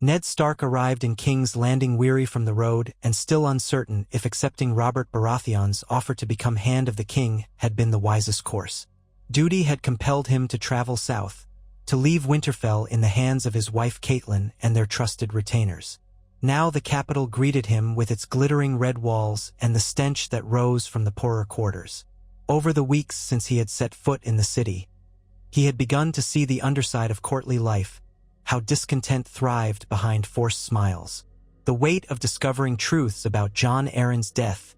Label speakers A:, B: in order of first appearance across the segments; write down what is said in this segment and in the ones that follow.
A: Ned Stark arrived in King's Landing weary from the road and still uncertain if accepting Robert Baratheon's offer to become Hand of the King had been the wisest course. Duty had compelled him to travel south, to leave Winterfell in the hands of his wife Catelyn and their trusted retainers. Now the capital greeted him with its glittering red walls and the stench that rose from the poorer quarters. Over the weeks since he had set foot in the city, he had begun to see the underside of courtly life, how discontent thrived behind forced smiles. The weight of discovering truths about Jon Arryn's death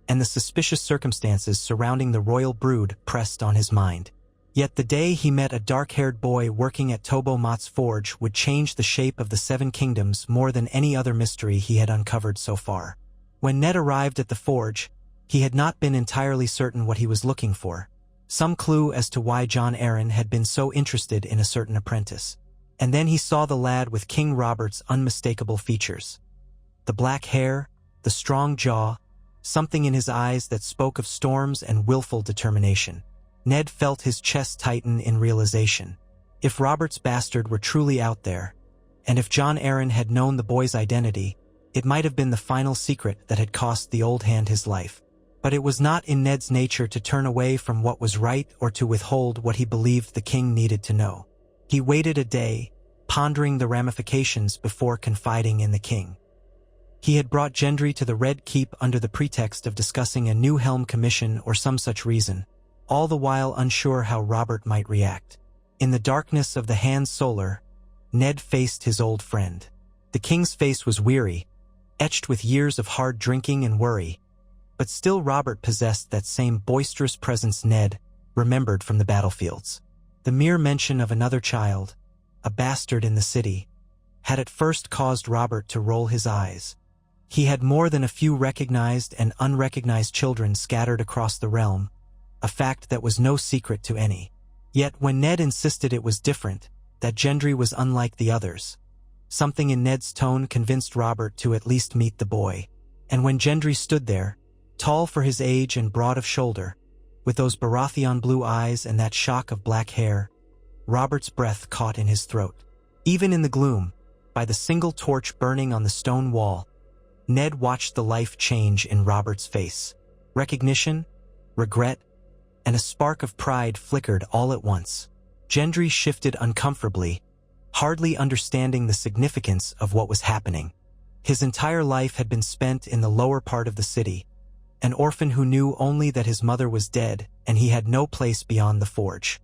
A: and the suspicious circumstances surrounding the royal brood pressed on his mind. Yet the day he met a dark-haired boy working at Tobo Mott's forge would change the shape of the Seven Kingdoms more than any other mystery he had uncovered so far. When Ned arrived at the forge, he had not been entirely certain what he was looking for, some clue as to why Jon Arryn had been so interested in a certain apprentice. And then he saw the lad with King Robert's unmistakable features. The black hair, the strong jaw, something in his eyes that spoke of storms and willful determination. Ned felt his chest tighten in realization. If Robert's bastard were truly out there, and if Jon Arryn had known the boy's identity, it might have been the final secret that had cost the old hand his life. But it was not in Ned's nature to turn away from what was right or to withhold what he believed the king needed to know. He waited a day, pondering the ramifications before confiding in the king. He had brought Gendry to the Red Keep under the pretext of discussing a new helm commission or some such reason, all the while unsure how Robert might react. In the darkness of the Hand Solar, Ned faced his old friend. The king's face was weary, etched with years of hard drinking and worry, but still Robert possessed that same boisterous presence Ned remembered from the battlefields. The mere mention of another child, a bastard in the city, had at first caused Robert to roll his eyes. He had more than a few recognized and unrecognized children scattered across the realm, a fact that was no secret to any. Yet when Ned insisted it was different, that Gendry was unlike the others, something in Ned's tone convinced Robert to at least meet the boy. And when Gendry stood there, tall for his age and broad of shoulder, with those Baratheon blue eyes and that shock of black hair, Robert's breath caught in his throat. Even in the gloom, by the single torch burning on the stone wall, Ned watched the life change in Robert's face. Recognition, regret, and a spark of pride flickered all at once. Gendry shifted uncomfortably, hardly understanding the significance of what was happening. His entire life had been spent in the lower part of the city, an orphan who knew only that his mother was dead and he had no place beyond the forge.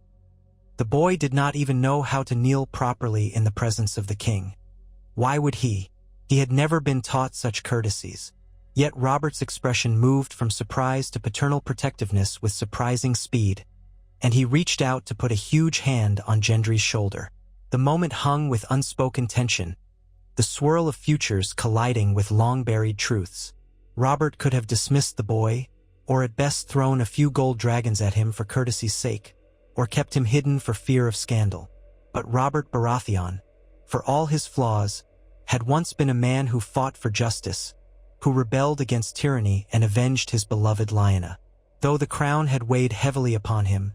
A: The boy did not even know how to kneel properly in the presence of the king. Why would he? He had never been taught such courtesies. Yet Robert's expression moved from surprise to paternal protectiveness with surprising speed, and he reached out to put a huge hand on Gendry's shoulder. The moment hung with unspoken tension, the swirl of futures colliding with long-buried truths. Robert could have dismissed the boy, or at best thrown a few gold dragons at him for courtesy's sake, or kept him hidden for fear of scandal. But Robert Baratheon, for all his flaws, had once been a man who fought for justice, who rebelled against tyranny and avenged his beloved Lyanna. Though the crown had weighed heavily upon him,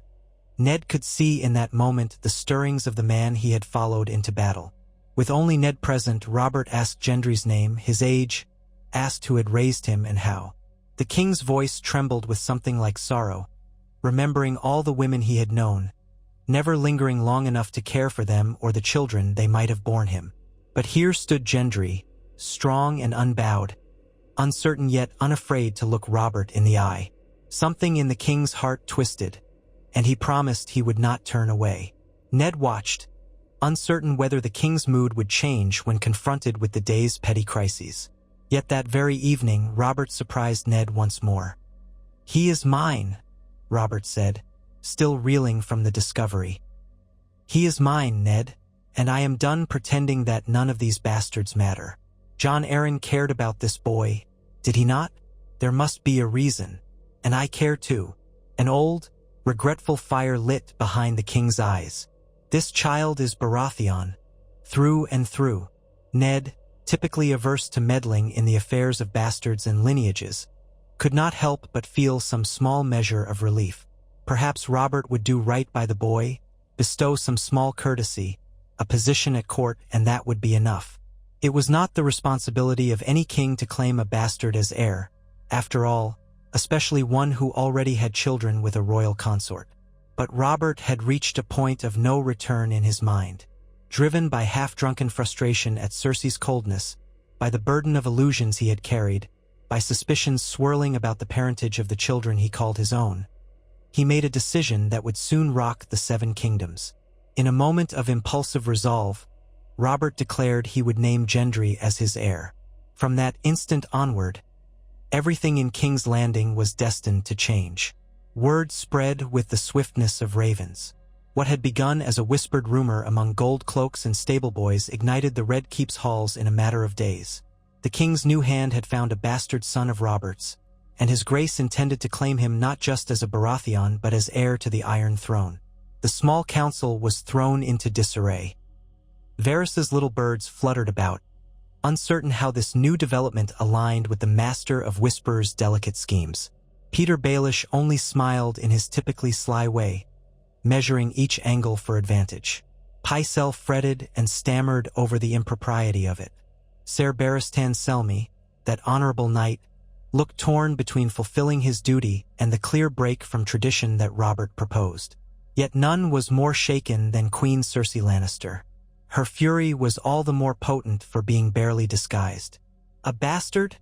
A: Ned could see in that moment the stirrings of the man he had followed into battle. With only Ned present, Robert asked Gendry's name, his age, asked who had raised him and how. The king's voice trembled with something like sorrow, remembering all the women he had known, never lingering long enough to care for them or the children they might have borne him. But here stood Gendry, strong and unbowed, uncertain yet unafraid to look Robert in the eye. Something in the king's heart twisted, and he promised he would not turn away. Ned watched, uncertain whether the king's mood would change when confronted with the day's petty crises. Yet that very evening, Robert surprised Ned once more. "He is mine," Robert said, still reeling from the discovery. "He is mine, Ned, and I am done pretending that none of these bastards matter. Jon Arryn cared about this boy, did he not? There must be a reason, and I care too." An old, regretful fire lit behind the king's eyes. "This child is Baratheon, through and through." Ned, typically averse to meddling in the affairs of bastards and lineages, could not help but feel some small measure of relief. Perhaps Robert would do right by the boy, bestow some small courtesy, a position at court, and that would be enough. It was not the responsibility of any king to claim a bastard as heir, after all, especially one who already had children with a royal consort. But Robert had reached a point of no return in his mind. Driven by half-drunken frustration at Cersei's coldness, by the burden of illusions he had carried, by suspicions swirling about the parentage of the children he called his own, he made a decision that would soon rock the Seven Kingdoms. In a moment of impulsive resolve, Robert declared he would name Gendry as his heir. From that instant onward, everything in King's Landing was destined to change. Word spread with the swiftness of ravens. What had begun as a whispered rumor among gold cloaks and stableboys ignited the Red Keep's halls in a matter of days. The king's new hand had found a bastard son of Robert's, and his grace intended to claim him not just as a Baratheon but as heir to the Iron Throne. The small council was thrown into disarray. Varys's little birds fluttered about, uncertain how this new development aligned with the master of Whisperer's delicate schemes. Peter Baelish only smiled in his typically sly way, measuring each angle for advantage. Pycelle fretted and stammered over the impropriety of it. Ser Barristan Selmy, that honorable knight, looked torn between fulfilling his duty and the clear break from tradition that Robert proposed. Yet none was more shaken than Queen Cersei Lannister. Her fury was all the more potent for being barely disguised. "A bastard?"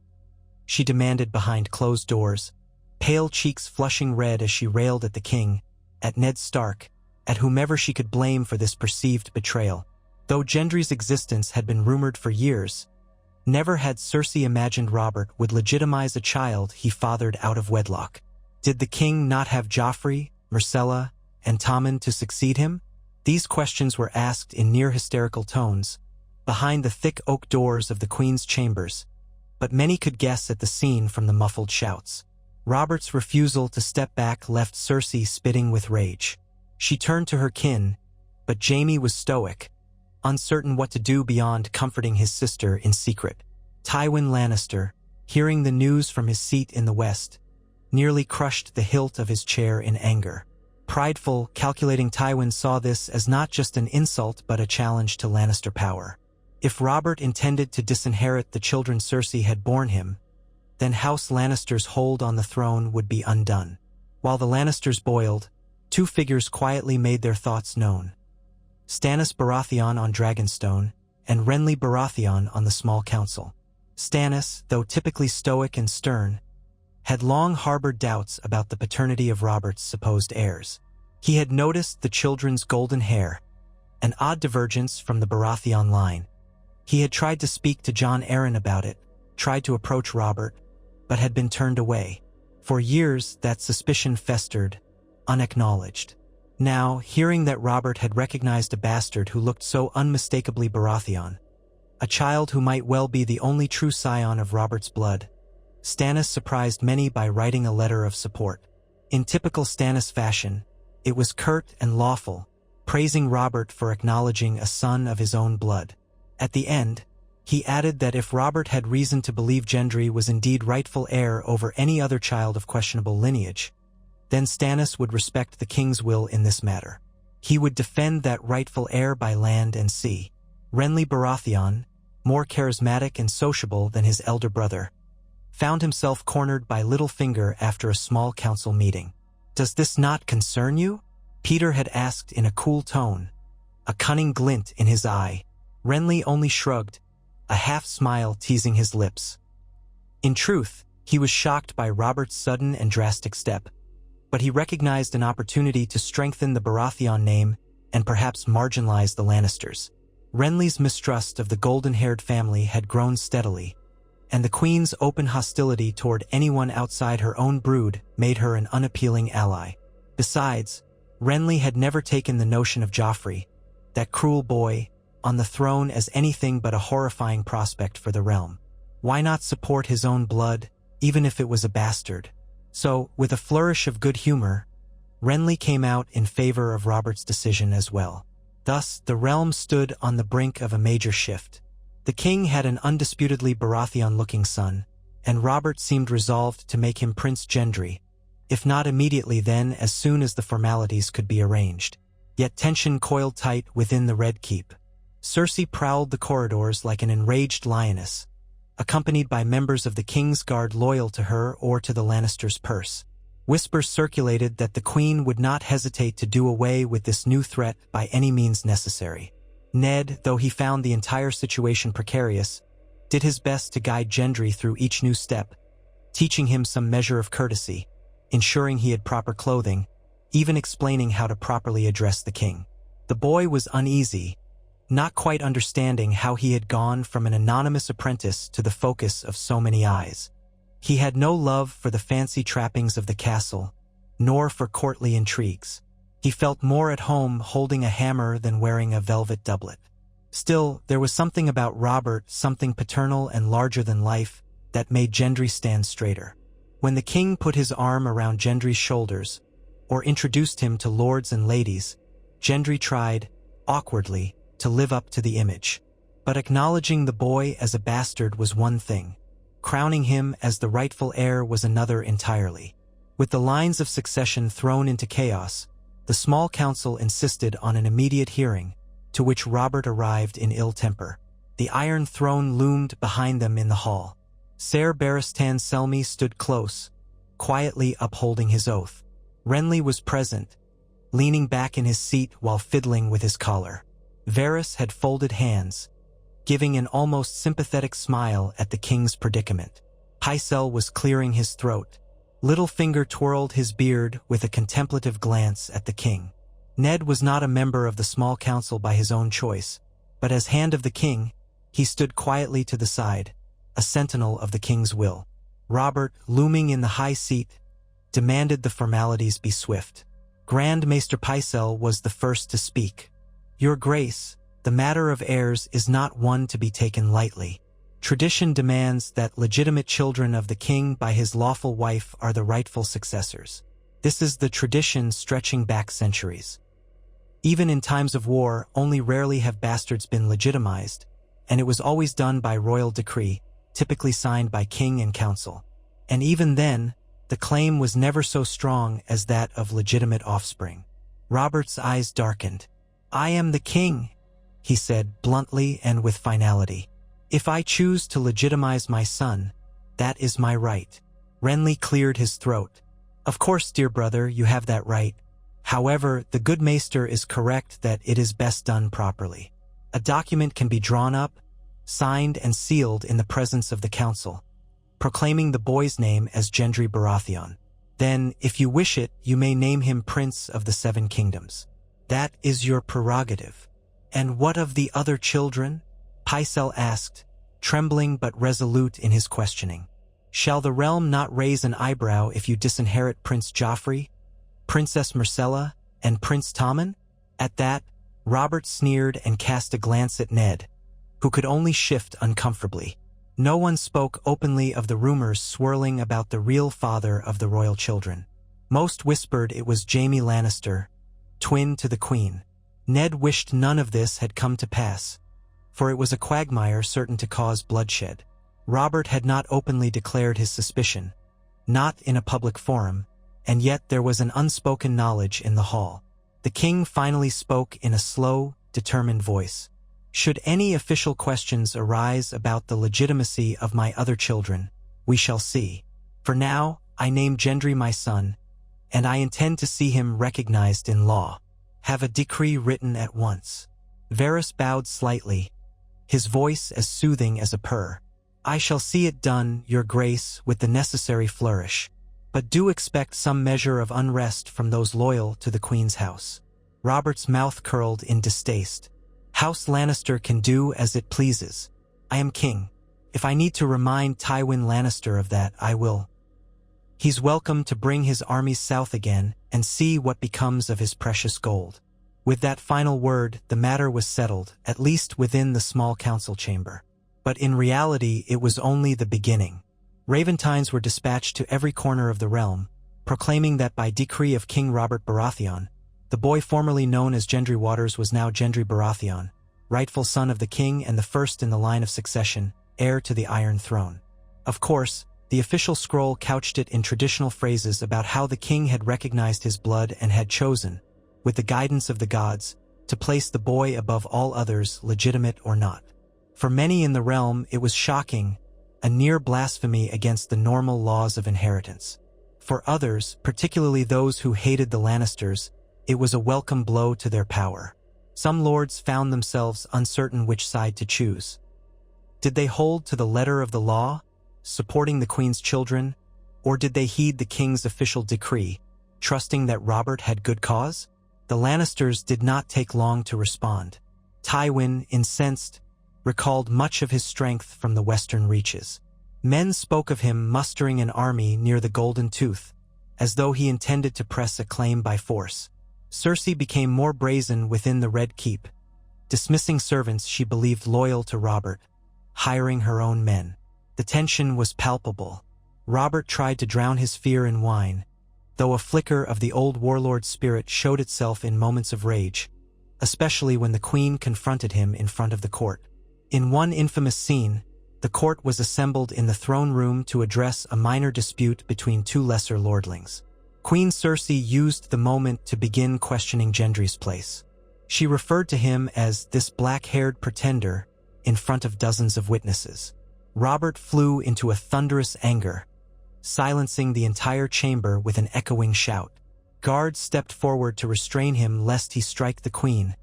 A: she demanded behind closed doors, pale cheeks flushing red as she railed at the king, at Ned Stark, at whomever she could blame for this perceived betrayal. Though Gendry's existence had been rumored for years, never had Cersei imagined Robert would legitimize a child he fathered out of wedlock. Did the king not have Joffrey, Myrcella, and Tommen to succeed him? These questions were asked in near-hysterical tones, behind the thick oak doors of the queen's chambers, but many could guess at the scene from the muffled shouts. Robert's refusal to step back left Cersei spitting with rage. She turned to her kin, but Jaime was stoic, uncertain what to do beyond comforting his sister in secret. Tywin Lannister, hearing the news from his seat in the west, nearly crushed the hilt of his chair in anger. Prideful, calculating Tywin saw this as not just an insult but a challenge to Lannister power. If Robert intended to disinherit the children Cersei had borne him, then House Lannister's hold on the throne would be undone. While the Lannisters boiled, two figures quietly made their thoughts known. Stannis Baratheon on Dragonstone, and Renly Baratheon on the small council. Stannis, though typically stoic and stern, had long harbored doubts about the paternity of Robert's supposed heirs. He had noticed the children's golden hair, an odd divergence from the Baratheon line. He had tried to speak to Jon Arryn about it, tried to approach Robert, but had been turned away. For years, that suspicion festered, unacknowledged. Now, hearing that Robert had recognized a bastard who looked so unmistakably Baratheon, a child who might well be the only true scion of Robert's blood, Stannis surprised many by writing a letter of support. In typical Stannis fashion, it was curt and lawful, praising Robert for acknowledging a son of his own blood. At the end, he added that if Robert had reason to believe Gendry was indeed rightful heir over any other child of questionable lineage, then Stannis would respect the king's will in this matter. He would defend that rightful heir by land and sea. Renly Baratheon, more charismatic and sociable than his elder brother, found himself cornered by Littlefinger after a small council meeting. "Does this not concern you?" Peter had asked in a cool tone, a cunning glint in his eye. Renly only shrugged, a half-smile teasing his lips. In truth, he was shocked by Robert's sudden and drastic step, but he recognized an opportunity to strengthen the Baratheon name and perhaps marginalize the Lannisters. Renly's mistrust of the golden-haired family had grown steadily, and the Queen's open hostility toward anyone outside her own brood made her an unappealing ally. Besides, Renly had never taken the notion of Joffrey, that cruel boy, on the throne as anything but a horrifying prospect for the realm. Why not support his own blood, even if it was a bastard? So, with a flourish of good humor, Renly came out in favor of Robert's decision as well. Thus, the realm stood on the brink of a major shift. The king had an undisputedly Baratheon-looking son, and Robert seemed resolved to make him Prince Gendry, if not immediately then as soon as the formalities could be arranged. Yet tension coiled tight within the Red Keep. Cersei prowled the corridors like an enraged lioness, accompanied by members of the King's Guard loyal to her or to the Lannisters' purse. Whispers circulated that the Queen would not hesitate to do away with this new threat by any means necessary. Ned, though he found the entire situation precarious, did his best to guide Gendry through each new step, teaching him some measure of courtesy, ensuring he had proper clothing, even explaining how to properly address the king. The boy was uneasy, not quite understanding how he had gone from an anonymous apprentice to the focus of so many eyes. He had no love for the fancy trappings of the castle, nor for courtly intrigues. He felt more at home holding a hammer than wearing a velvet doublet. Still, there was something about Robert, something paternal and larger than life, that made Gendry stand straighter. When the king put his arm around Gendry's shoulders, or introduced him to lords and ladies, Gendry tried, awkwardly, to live up to the image. But acknowledging the boy as a bastard was one thing. Crowning him as the rightful heir was another entirely. With the lines of succession thrown into chaos, the small council insisted on an immediate hearing, to which Robert arrived in ill temper. The Iron Throne loomed behind them in the hall. Ser Barristan Selmy stood close, quietly upholding his oath. Renly was present, leaning back in his seat while fiddling with his collar. Varys had folded hands, giving an almost sympathetic smile at the king's predicament. Pycelle was clearing his throat. Littlefinger twirled his beard with a contemplative glance at the king. Ned was not a member of the small council by his own choice, but as hand of the king, he stood quietly to the side, a sentinel of the king's will. Robert, looming in the high seat, demanded the formalities be swift. Grand Maester Pycelle was the first to speak. Your Grace, the matter of heirs is not one to be taken lightly. Tradition demands that legitimate children of the king by his lawful wife are the rightful successors. This is the tradition stretching back centuries. Even in times of war, only rarely have bastards been legitimized, and it was always done by royal decree, typically signed by king and council. And even then, the claim was never so strong as that of legitimate offspring. Robert's eyes darkened. "I am the king," he said bluntly and with finality. "If I choose to legitimize my son, that is my right." Renly cleared his throat. "Of course, dear brother, you have that right. However, the good maester is correct that it is best done properly. A document can be drawn up, signed and sealed in the presence of the council, proclaiming the boy's name as Gendry Baratheon. Then, if you wish it, you may name him Prince of the Seven Kingdoms. That is your prerogative." "And what of the other children?" Pycelle asked, trembling but resolute in his questioning. "Shall the realm not raise an eyebrow if you disinherit Prince Joffrey, Princess Myrcella, and Prince Tommen?" At that, Robert sneered and cast a glance at Ned, who could only shift uncomfortably. No one spoke openly of the rumors swirling about the real father of the royal children. Most whispered it was Jaime Lannister, twin to the queen. Ned wished none of this had come to pass, for it was a quagmire certain to cause bloodshed. Robert had not openly declared his suspicion, not in a public forum, and yet there was an unspoken knowledge in the hall. The king finally spoke in a slow, determined voice. "Should any official questions arise about the legitimacy of my other children, we shall see. For now, I name Gendry my son, and I intend to see him recognized in law. Have a decree written at once." Varys bowed slightly, his voice as soothing as a purr. "I shall see it done, your grace, with the necessary flourish. But do expect some measure of unrest from those loyal to the Queen's house." Robert's mouth curled in distaste. "House Lannister can do as it pleases. I am king. If I need to remind Tywin Lannister of that, I will. He's welcome to bring his armies south again and see what becomes of his precious gold." With that final word, the matter was settled, at least within the small council chamber. But in reality, it was only the beginning. Raventines were dispatched to every corner of the realm, proclaiming that by decree of King Robert Baratheon, the boy formerly known as Gendry Waters was now Gendry Baratheon, rightful son of the king and the first in the line of succession, heir to the Iron Throne. Of course, the official scroll couched it in traditional phrases about how the king had recognized his blood and had chosen, with the guidance of the gods, to place the boy above all others, legitimate or not. For many in the realm, it was shocking, a near blasphemy against the normal laws of inheritance. For others, particularly those who hated the Lannisters, it was a welcome blow to their power. Some lords found themselves uncertain which side to choose. Did they hold to the letter of the law, supporting the Queen's children, or did they heed the King's official decree, trusting that Robert had good cause? The Lannisters did not take long to respond. Tywin, incensed, recalled much of his strength from the western reaches. Men spoke of him mustering an army near the Golden Tooth, as though he intended to press a claim by force. Cersei became more brazen within the Red Keep, dismissing servants she believed loyal to Robert, hiring her own men. The tension was palpable. Robert tried to drown his fear in wine, though a flicker of the old warlord spirit showed itself in moments of rage, especially when the Queen confronted him in front of the court. In one infamous scene, the court was assembled in the throne room to address a minor dispute between two lesser lordlings. Queen Cersei used the moment to begin questioning Gendry's place. She referred to him as this black-haired pretender in front of dozens of witnesses. Robert flew into a thunderous anger, silencing the entire chamber with an echoing shout. Guards stepped forward to restrain him lest he strike the Queen,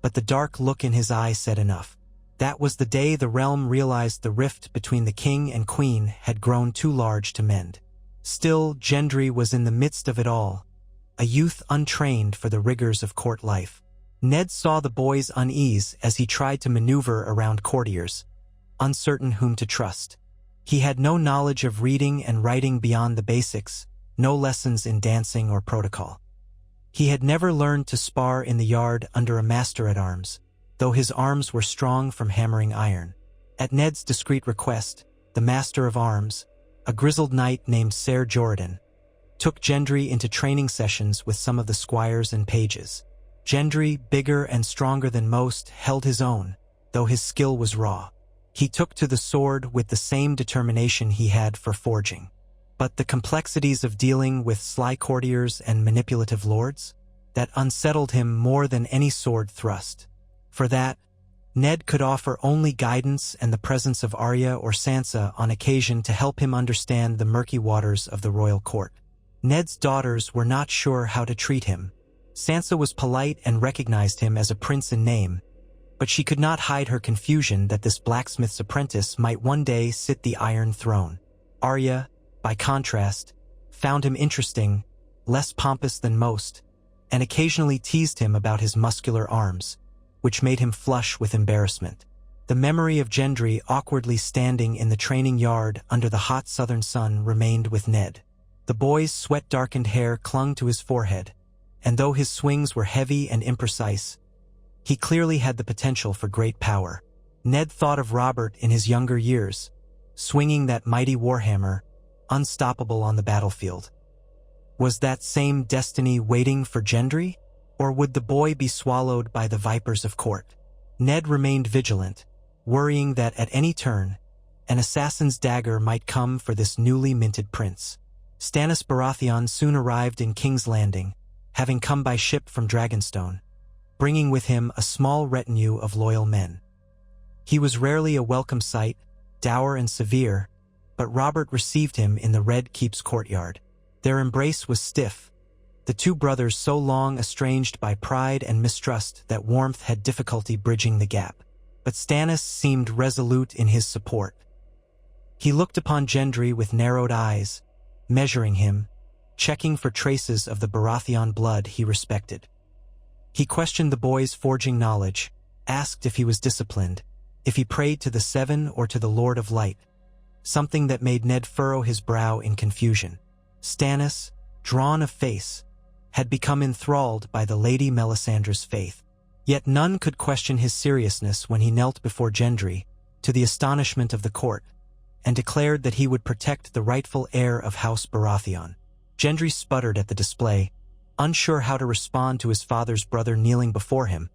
A: but the dark look in his eye said enough. That was the day the realm realized the rift between the King and Queen had grown too large to mend. Still, Gendry was in the midst of it all, a youth untrained for the rigors of court life. Ned saw the boy's unease as he tried to maneuver around courtiers, uncertain whom to trust. He had no knowledge of reading and writing beyond the basics, no lessons in dancing or protocol. He had never learned to spar in the yard under a master-at-arms, though his arms were strong from hammering iron. At Ned's discreet request, the Master of Arms, a grizzled knight named Ser Jordan, took Gendry into training sessions with some of the squires and pages. Gendry, bigger and stronger than most, held his own, though his skill was raw. He took to the sword with the same determination he had for forging. But the complexities of dealing with sly courtiers and manipulative lords? That unsettled him more than any sword thrust. For that, Ned could offer only guidance and the presence of Arya or Sansa on occasion to help him understand the murky waters of the royal court. Ned's daughters were not sure how to treat him. Sansa was polite and recognized him as a prince in name, but she could not hide her confusion that this blacksmith's apprentice might one day sit the Iron Throne. Arya, by contrast, found him interesting, less pompous than most, and occasionally teased him about his muscular arms, which made him flush with embarrassment. The memory of Gendry awkwardly standing in the training yard under the hot southern sun remained with Ned. The boy's sweat-darkened hair clung to his forehead, and though his swings were heavy and imprecise, he clearly had the potential for great power. Ned thought of Robert in his younger years, swinging that mighty warhammer, unstoppable on the battlefield. Was that same destiny waiting for Gendry? Or would the boy be swallowed by the vipers of court? Ned remained vigilant, worrying that at any turn, an assassin's dagger might come for this newly minted prince. Stannis Baratheon soon arrived in King's Landing, having come by ship from Dragonstone, bringing with him a small retinue of loyal men. He was rarely a welcome sight, dour and severe, but Robert received him in the Red Keep's courtyard. Their embrace was stiff, the two brothers so long estranged by pride and mistrust that warmth had difficulty bridging the gap. But Stannis seemed resolute in his support. He looked upon Gendry with narrowed eyes, measuring him, checking for traces of the Baratheon blood he respected. He questioned the boy's forging knowledge, asked if he was disciplined, if he prayed to the Seven or to the Lord of Light, something that made Ned furrow his brow in confusion. Stannis, drawn of face, had become enthralled by the Lady Melisandre's faith. Yet none could question his seriousness when he knelt before Gendry, to the astonishment of the court, and declared that he would protect the rightful heir of House Baratheon. Gendry sputtered at the display, unsure how to respond to his father's brother kneeling before him,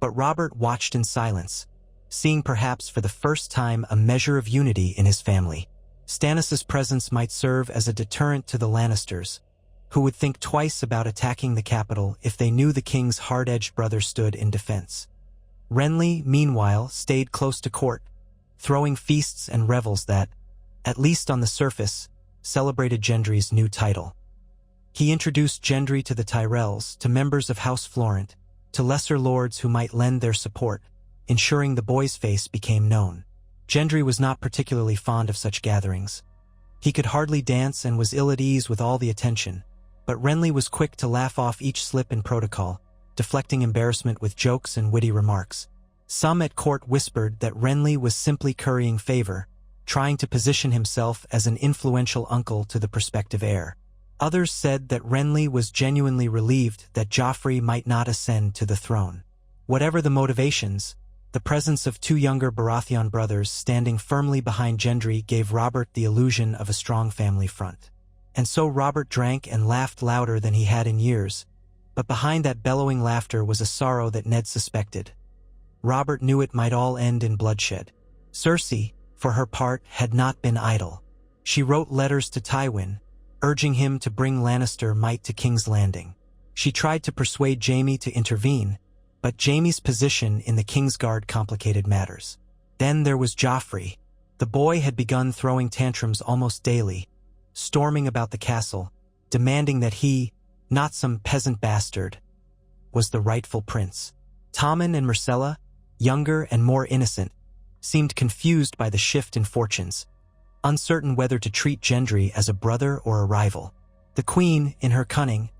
A: but Robert watched in silence, seeing perhaps for the first time a measure of unity in his family. Stannis' presence might serve as a deterrent to the Lannisters, who would think twice about attacking the capital if they knew the king's hard-edged brother stood in defense. Renly, meanwhile, stayed close to court, throwing feasts and revels that, at least on the surface, celebrated Gendry's new title. He introduced Gendry to the Tyrells, to members of House Florent, to lesser lords who might lend their support, ensuring the boy's face became known. Gendry was not particularly fond of such gatherings. He could hardly dance and was ill at ease with all the attention, but Renly was quick to laugh off each slip in protocol, deflecting embarrassment with jokes and witty remarks. Some at court whispered that Renly was simply currying favor, trying to position himself as an influential uncle to the prospective heir. Others said that Renly was genuinely relieved that Joffrey might not ascend to the throne. Whatever the motivations, the presence of two younger Baratheon brothers standing firmly behind Gendry gave Robert the illusion of a strong family front. And so Robert drank and laughed louder than he had in years, but behind that bellowing laughter was a sorrow that Ned suspected. Robert knew it might all end in bloodshed. Cersei, for her part, had not been idle. She wrote letters to Tywin, urging him to bring Lannister might to King's Landing. She tried to persuade Jaime to intervene, but Jaime's position in the Kingsguard complicated matters. Then there was Joffrey. The boy had begun throwing tantrums almost daily, storming about the castle, demanding that he, not some peasant bastard, was the rightful prince. Tommen and Myrcella, younger and more innocent, seemed confused by the shift in fortunes, uncertain whether to treat Gendry as a brother or a rival. The queen, in her cunning,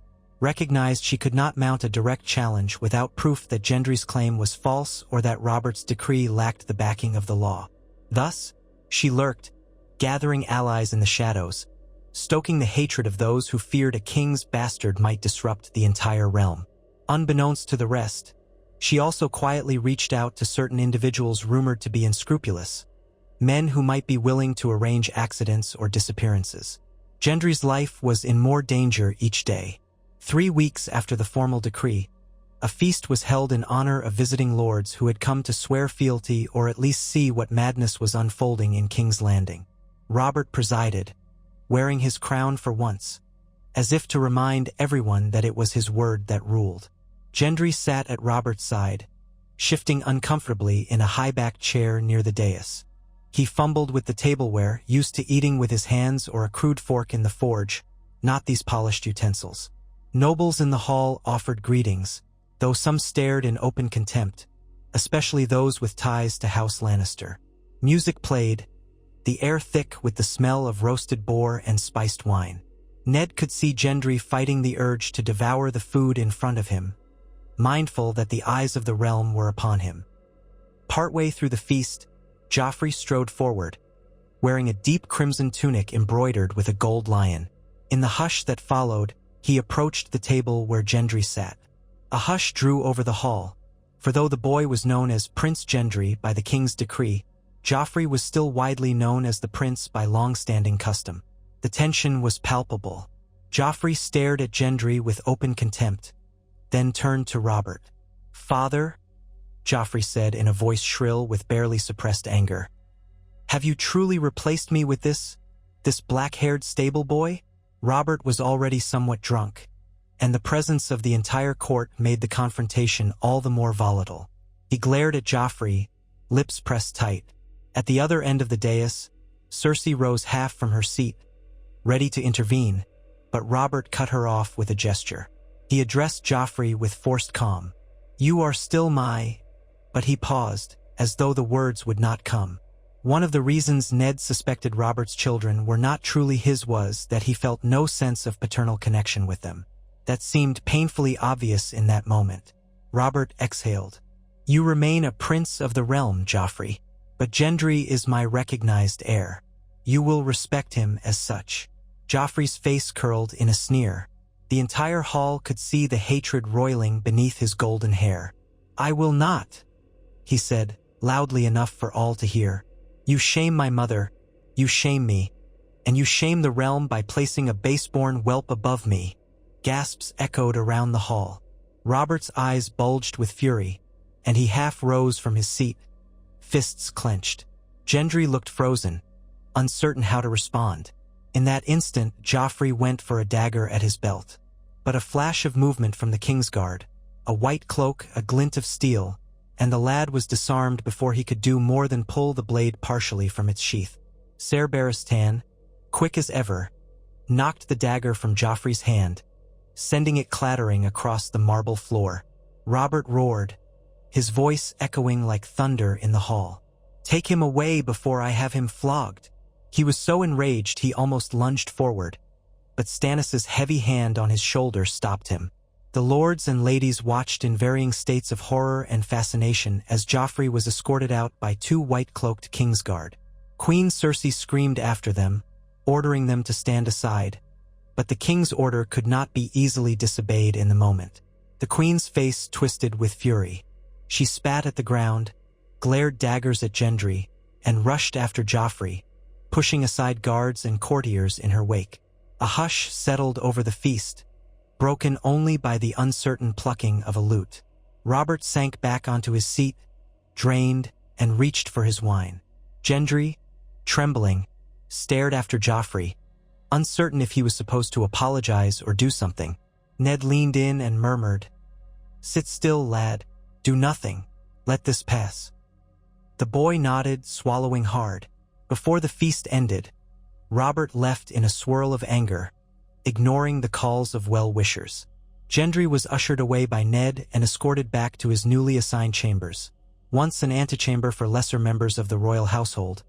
A: recognized she could not mount a direct challenge without proof that Gendry's claim was false or that Robert's decree lacked the backing of the law. Thus, she lurked, gathering allies in the shadows, stoking the hatred of those who feared a king's bastard might disrupt the entire realm. Unbeknownst to the rest, she also quietly reached out to certain individuals rumored to be unscrupulous, men who might be willing to arrange accidents or disappearances. Gendry's life was in more danger each day. 3 weeks after the formal decree, a feast was held in honor of visiting lords who had come to swear fealty or at least see what madness was unfolding in King's Landing. Robert presided, wearing his crown for once, as if to remind everyone that it was his word that ruled. Gendry sat at Robert's side, shifting uncomfortably in a high-backed chair near the dais. He fumbled with the tableware, used to eating with his hands or a crude fork in the forge, not these polished utensils. Nobles in the hall offered greetings, though some stared in open contempt, especially those with ties to House Lannister. Music played, the air thick with the smell of roasted boar and spiced wine. Ned could see Gendry fighting the urge to devour the food in front of him, mindful that the eyes of the realm were upon him. Partway through the feast, Joffrey strode forward, wearing a deep crimson tunic embroidered with a gold lion. In the hush that followed, he approached the table where Gendry sat. A hush drew over the hall, for though the boy was known as Prince Gendry by the king's decree, Joffrey was still widely known as the prince by long-standing custom. The tension was palpable. Joffrey stared at Gendry with open contempt, then turned to Robert. "Father," Joffrey said in a voice shrill with barely suppressed anger, "have you truly replaced me with this black-haired stable boy?" Robert was already somewhat drunk, and the presence of the entire court made the confrontation all the more volatile. He glared at Joffrey, lips pressed tight. At the other end of the dais, Cersei rose half from her seat, ready to intervene, but Robert cut her off with a gesture. He addressed Joffrey with forced calm. "You are still my—" But he paused, as though the words would not come. One of the reasons Ned suspected Robert's children were not truly his was that he felt no sense of paternal connection with them. That seemed painfully obvious in that moment. Robert exhaled. "You remain a prince of the realm, Joffrey, but Gendry is my recognized heir. You will respect him as such." Joffrey's face curled in a sneer. The entire hall could see the hatred roiling beneath his golden hair. "I will not," he said, loudly enough for all to hear. "You shame my mother, you shame me, and you shame the realm by placing a base-born whelp above me." Gasps echoed around the hall. Robert's eyes bulged with fury, and he half rose from his seat, fists clenched. Gendry looked frozen, uncertain how to respond. In that instant, Joffrey went for a dagger at his belt. But a flash of movement from the Kingsguard, a white cloak, a glint of steel, and the lad was disarmed before he could do more than pull the blade partially from its sheath. Ser Barristan, quick as ever, knocked the dagger from Joffrey's hand, sending it clattering across the marble floor. Robert roared, his voice echoing like thunder in the hall. "Take him away before I have him flogged." He was so enraged he almost lunged forward, but Stannis's heavy hand on his shoulder stopped him. The lords and ladies watched in varying states of horror and fascination as Joffrey was escorted out by two white-cloaked Kingsguard. Queen Cersei screamed after them, ordering them to stand aside, but the king's order could not be easily disobeyed in the moment. The queen's face twisted with fury. She spat at the ground, glared daggers at Gendry, and rushed after Joffrey, pushing aside guards and courtiers in her wake. A hush settled over the feast, broken only by the uncertain plucking of a lute. Robert sank back onto his seat, drained, and reached for his wine. Gendry, trembling, stared after Joffrey, uncertain if he was supposed to apologize or do something. Ned leaned in and murmured, "Sit still, lad. Do nothing. Let this pass." The boy nodded, swallowing hard. Before the feast ended, Robert left in a swirl of anger, ignoring the calls of well-wishers. Gendry was ushered away by Ned and escorted back to his newly assigned chambers, once an antechamber for lesser members of the royal household,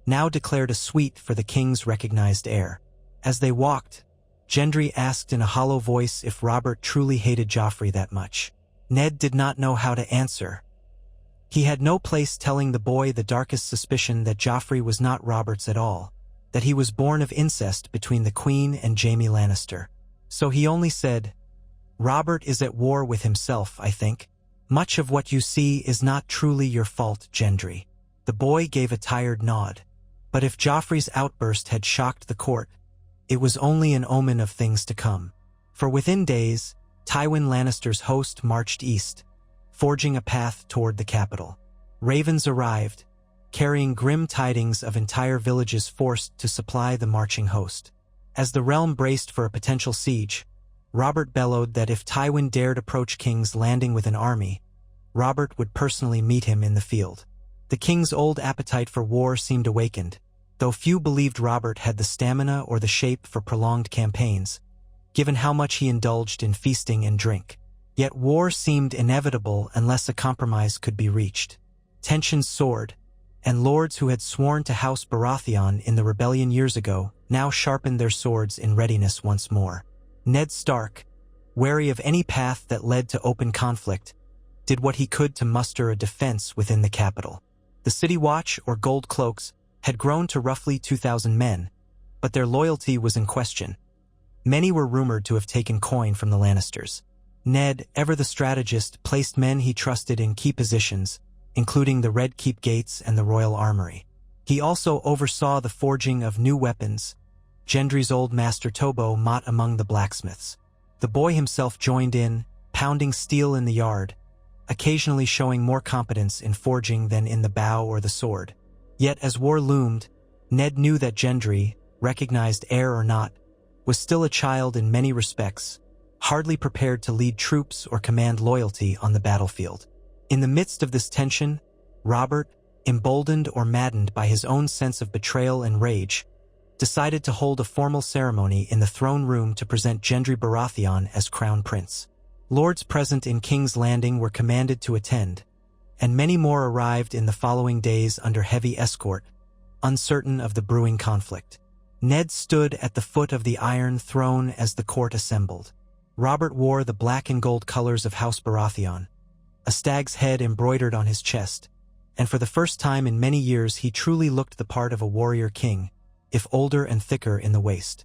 A: now declared a suite for the king's recognized heir. As they walked, Gendry asked in a hollow voice if Robert truly hated Joffrey that much. Ned did not know how to answer. He had no place telling the boy the darkest suspicion that Joffrey was not Robert's at all, that he was born of incest between the Queen and Jaime Lannister. So he only said, "Robert is at war with himself, I think. Much of what you see is not truly your fault, Gendry." The boy gave a tired nod. But if Joffrey's outburst had shocked the court, it was only an omen of things to come. For within days, Tywin Lannister's host marched east, forging a path toward the capital. Ravens arrived, carrying grim tidings of entire villages forced to supply the marching host. As the realm braced for a potential siege, Robert bellowed that if Tywin dared approach King's Landing with an army, Robert would personally meet him in the field. The king's old appetite for war seemed awakened, though few believed Robert had the stamina or the shape for prolonged campaigns, given how much he indulged in feasting and drink. Yet war seemed inevitable unless a compromise could be reached. Tensions soared, and lords who had sworn to House Baratheon in the rebellion years ago now sharpened their swords in readiness once more. Ned Stark, wary of any path that led to open conflict, did what he could to muster a defense within the capital. The City Watch, or Gold Cloaks, had grown to roughly 2,000 men, but their loyalty was in question. Many were rumored to have taken coin from the Lannisters. Ned, ever the strategist, placed men he trusted in key positions, including the Red Keep gates and the Royal Armory. He also oversaw the forging of new weapons. Gendry's old master Tobo mought among the blacksmiths. The boy himself joined in, pounding steel in the yard, occasionally showing more competence in forging than in the bow or the sword. Yet as war loomed, Ned knew that Gendry, recognized heir or not, was still a child in many respects, hardly prepared to lead troops or command loyalty on the battlefield. In the midst of this tension, Robert, emboldened or maddened by his own sense of betrayal and rage, decided to hold a formal ceremony in the throne room to present Gendry Baratheon as crown prince. Lords present in King's Landing were commanded to attend, and many more arrived in the following days under heavy escort, uncertain of the brewing conflict. Ned stood at the foot of the Iron Throne as the court assembled. Robert wore the black and gold colors of House Baratheon, a stag's head embroidered on his chest, and for the first time in many years he truly looked the part of a warrior king, if older and thicker in the waist.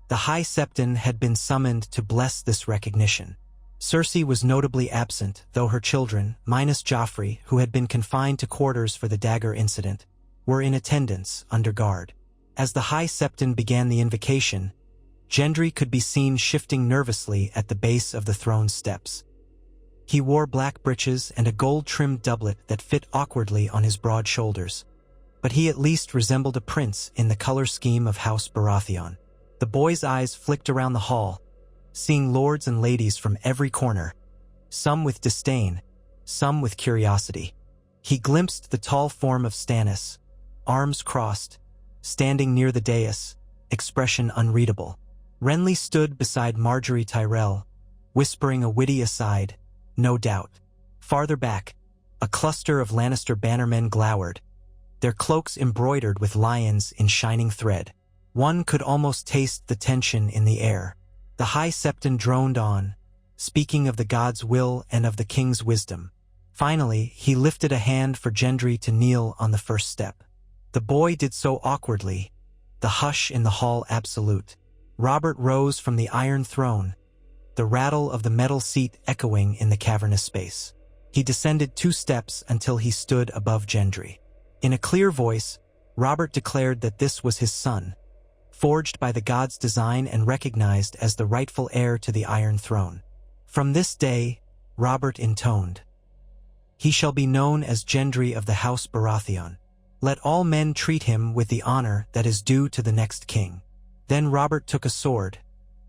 A: The High Septon had been summoned to bless this recognition. Cersei was notably absent, though her children, minus Joffrey, who had been confined to quarters for the dagger incident, were in attendance, under guard. As the High Septon began the invocation, Gendry could be seen shifting nervously at the base of the throne steps. He wore black breeches and a gold-trimmed doublet that fit awkwardly on his broad shoulders, but he at least resembled a prince in the color scheme of House Baratheon. The boy's eyes flicked around the hall, seeing lords and ladies from every corner, some with disdain, some with curiosity. He glimpsed the tall form of Stannis, arms crossed, standing near the dais, expression unreadable. Renly stood beside Marjorie Tyrell, whispering a witty aside, no doubt. Farther back, a cluster of Lannister bannermen glowered, their cloaks embroidered with lions in shining thread. One could almost taste the tension in the air. The High Septon droned on, speaking of the god's will and of the king's wisdom. Finally, he lifted a hand for Gendry to kneel on the first step. The boy did so awkwardly, the hush in the hall absolute. Robert rose from the iron throne, the rattle of the metal seat echoing in the cavernous space. He descended 2 steps until he stood above Gendry. In a clear voice, Robert declared that this was his son, forged by the god's design and recognized as the rightful heir to the Iron Throne. From this day, Robert intoned, he shall be known as Gendry of the House Baratheon. Let all men treat him with the honor that is due to the next king. Then Robert took a sword.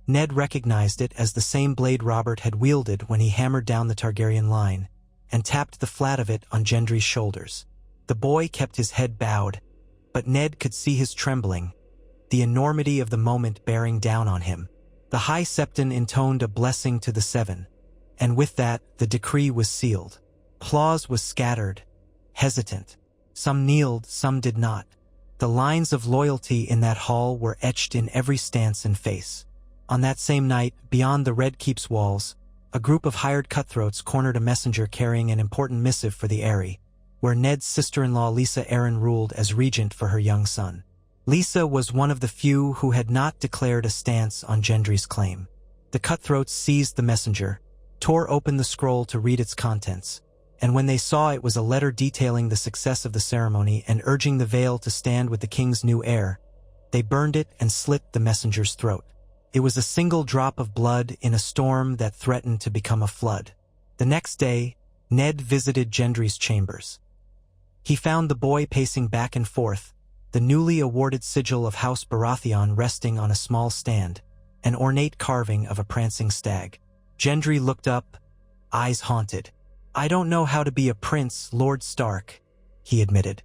A: Ned recognized it as the same blade Robert had wielded when he hammered down the Targaryen line, and tapped the flat of it on Gendry's shoulders. The boy kept his head bowed, but Ned could see his trembling, the enormity of the moment bearing down on him. The High Septon intoned a blessing to the 7, and with that the decree was sealed. Applause was scattered, hesitant. Some kneeled, some did not. The lines of loyalty in that hall were etched in every stance and face. On that same night, beyond the Red Keep's walls, a group of hired cutthroats cornered a messenger carrying an important missive for the Eyrie, where Ned's sister-in-law Lisa Arryn ruled as regent for her young son. Lisa was one of the few who had not declared a stance on Gendry's claim. The cutthroats seized the messenger, tore open the scroll to read its contents, and when they saw it was a letter detailing the success of the ceremony and urging the Vale to stand with the king's new heir, they burned it and slit the messenger's throat. It was a single drop of blood in a storm that threatened to become a flood. The next day, Ned visited Gendry's chambers. He found the boy pacing back and forth, the newly awarded sigil of House Baratheon resting on a small stand, an ornate carving of a prancing stag. Gendry looked up, eyes haunted. I don't know how to be a prince, Lord Stark, he admitted.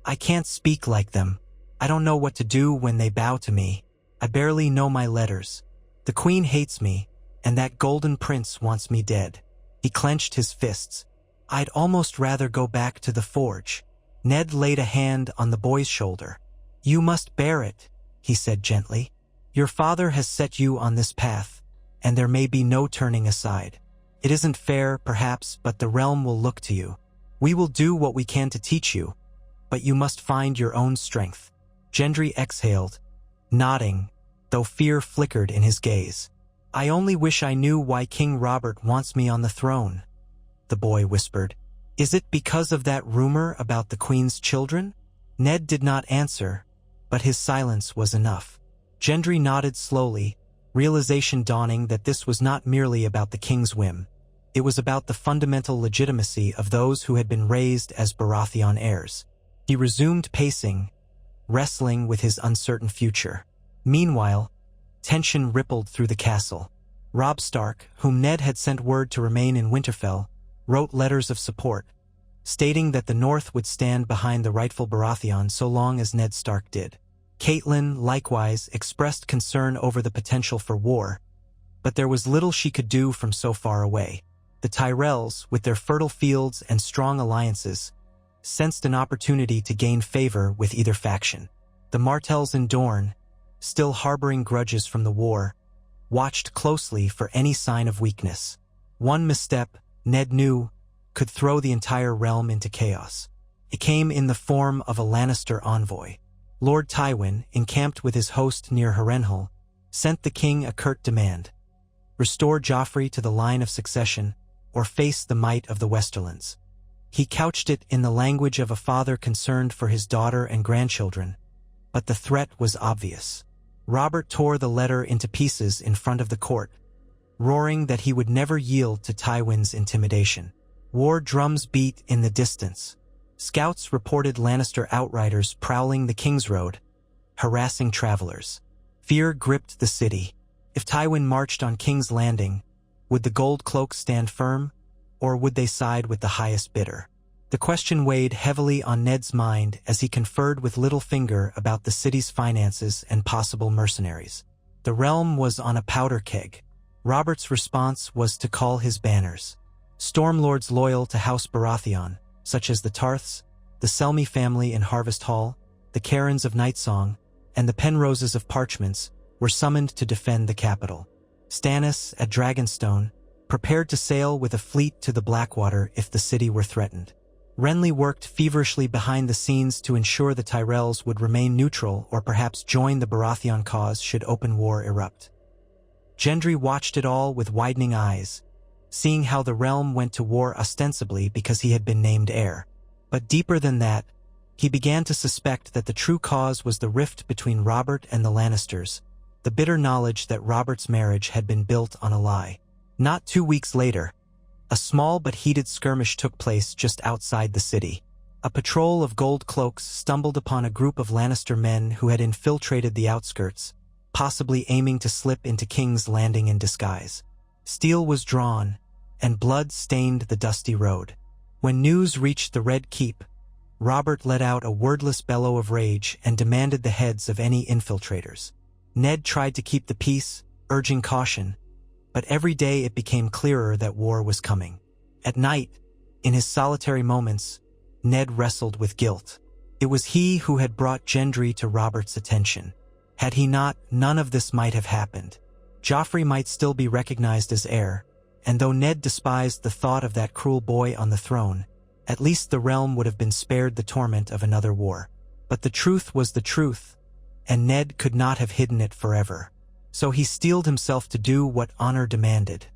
A: I can't speak like them. I don't know what to do when they bow to me. I barely know my letters. The queen hates me, and that golden prince wants me dead. He clenched his fists. I'd almost rather go back to the forge. Ned laid a hand on the boy's shoulder. You must bear it, he said gently. Your father has set you on this path, and there may be no turning aside. It isn't fair, perhaps, but the realm will look to you. We will do what we can to teach you, but you must find your own strength. Gendry exhaled, nodding, though fear flickered in his gaze. I only wish I knew why King Robert wants me on the throne, the boy whispered. Is it because of that rumor about the queen's children? Ned did not answer, but his silence was enough. Gendry nodded slowly, realization dawning that this was not merely about the king's whim. It was about the fundamental legitimacy of those who had been raised as Baratheon heirs. He resumed pacing, wrestling with his uncertain future. Meanwhile, tension rippled through the castle. Robb Stark, whom Ned had sent word to remain in Winterfell, wrote letters of support, stating that the North would stand behind the rightful Baratheon so long as Ned Stark did. Catelyn, likewise, expressed concern over the potential for war, but there was little she could do from so far away. The Tyrells, with their fertile fields and strong alliances, sensed an opportunity to gain favor with either faction. The Martells in Dorne, still harboring grudges from the war, watched closely for any sign of weakness. One misstep, Ned knew, could throw the entire realm into chaos. It came in the form of a Lannister envoy. Lord Tywin, encamped with his host near Harrenhal, sent the king a curt demand: restore Joffrey to the line of succession, or face the might of the Westerlands. He couched it in the language of a father concerned for his daughter and grandchildren, but the threat was obvious. Robert tore the letter into pieces in front of the court, roaring that he would never yield to Tywin's intimidation. War drums beat in the distance, Scouts reported Lannister outriders prowling the King's Road, harassing travelers. Fear gripped the city. If Tywin marched on King's Landing, would the Gold Cloaks stand firm, or would they side with the highest bidder? The question weighed heavily on Ned's mind as he conferred with Littlefinger about the city's finances and possible mercenaries. The realm was on a powder keg. Robert's response was to call his banners. Stormlords loyal to House Baratheon, such as the Tarths, the Selmy family in Harvest Hall, the Carons of Nightsong, and the Penroses of Parchments, were summoned to defend the capital. Stannis, at Dragonstone, prepared to sail with a fleet to the Blackwater if the city were threatened. Renly worked feverishly behind the scenes to ensure the Tyrells would remain neutral or perhaps join the Baratheon cause should open war erupt. Gendry watched it all with widening eyes, seeing how the realm went to war ostensibly because he had been named heir. But deeper than that, he began to suspect that the true cause was the rift between Robert and the Lannisters, the bitter knowledge that Robert's marriage had been built on a lie. Not 2 weeks later, a small but heated skirmish took place just outside the city. A patrol of Gold Cloaks stumbled upon a group of Lannister men who had infiltrated the outskirts, possibly aiming to slip into King's Landing in disguise. Steel was drawn, and blood stained the dusty road. When news reached the Red Keep, Robert let out a wordless bellow of rage and demanded the heads of any infiltrators. Ned tried to keep the peace, urging caution, but every day it became clearer that war was coming. At night, in his solitary moments, Ned wrestled with guilt. It was he who had brought Gendry to Robert's attention. Had he not, none of this might have happened. Joffrey might still be recognized as heir, and though Ned despised the thought of that cruel boy on the throne, at least the realm would have been spared the torment of another war. But the truth was the truth, and Ned could not have hidden it forever. So he steeled himself to do what honor demanded: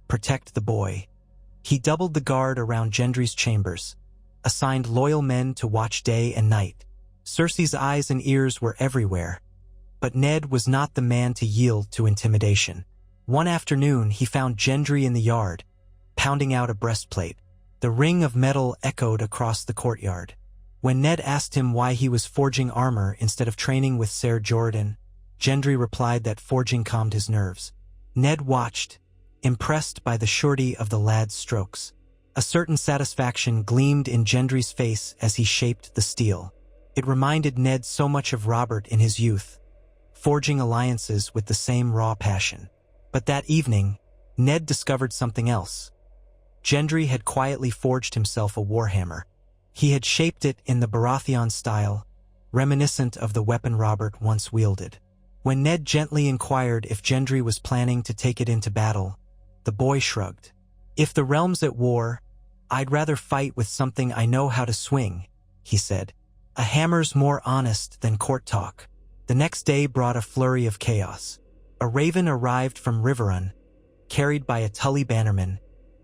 A: protect the boy. He doubled the guard around Gendry's chambers, assigned loyal men to watch day and night. Cersei's eyes and ears were everywhere, but Ned was not the man to yield to intimidation. One afternoon he found Gendry in the yard, pounding out a breastplate. The ring of metal echoed across the courtyard. When Ned asked him why he was forging armor instead of training with Ser Jordan, Gendry replied that forging calmed his nerves. Ned watched, impressed by the surety of the lad's strokes. A certain satisfaction gleamed in Gendry's face as he shaped the steel. It reminded Ned so much of Robert in his youth, forging alliances with the same raw passion. But that evening, Ned discovered something else. Gendry had quietly forged himself a warhammer. He had shaped it in the Baratheon style, reminiscent of the weapon Robert once wielded. When Ned gently inquired if Gendry was planning to take it into battle, the boy shrugged. "If the realm's at war, I'd rather fight with something I know how to swing," he said. "A hammer's more honest than court talk." The next day brought a flurry of chaos. A raven arrived from Riverrun, carried by a Tully bannerman,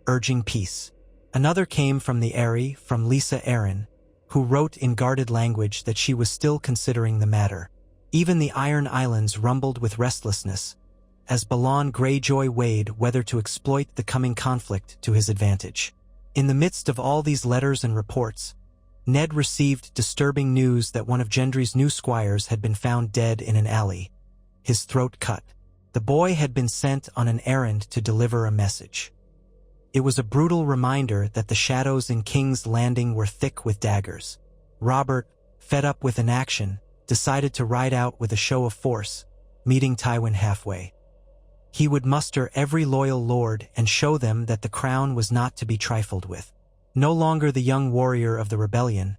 A: urging peace. Another came from the Eyrie, from Lisa Arryn, who wrote in guarded language that she was still considering the matter. Even the Iron Islands rumbled with restlessness, as Balon Greyjoy weighed whether to exploit the coming conflict to his advantage. In the midst of all these letters and reports, Ned received disturbing news that one of Gendry's new squires had been found dead in an alley, his throat cut. The boy had been sent on an errand to deliver a message. It was a brutal reminder that the shadows in King's Landing were thick with daggers. Robert, fed up with inaction, decided to ride out with a show of force, meeting Tywin halfway. He would muster every loyal lord and show them that the crown was not to be trifled with. No longer the young warrior of the rebellion,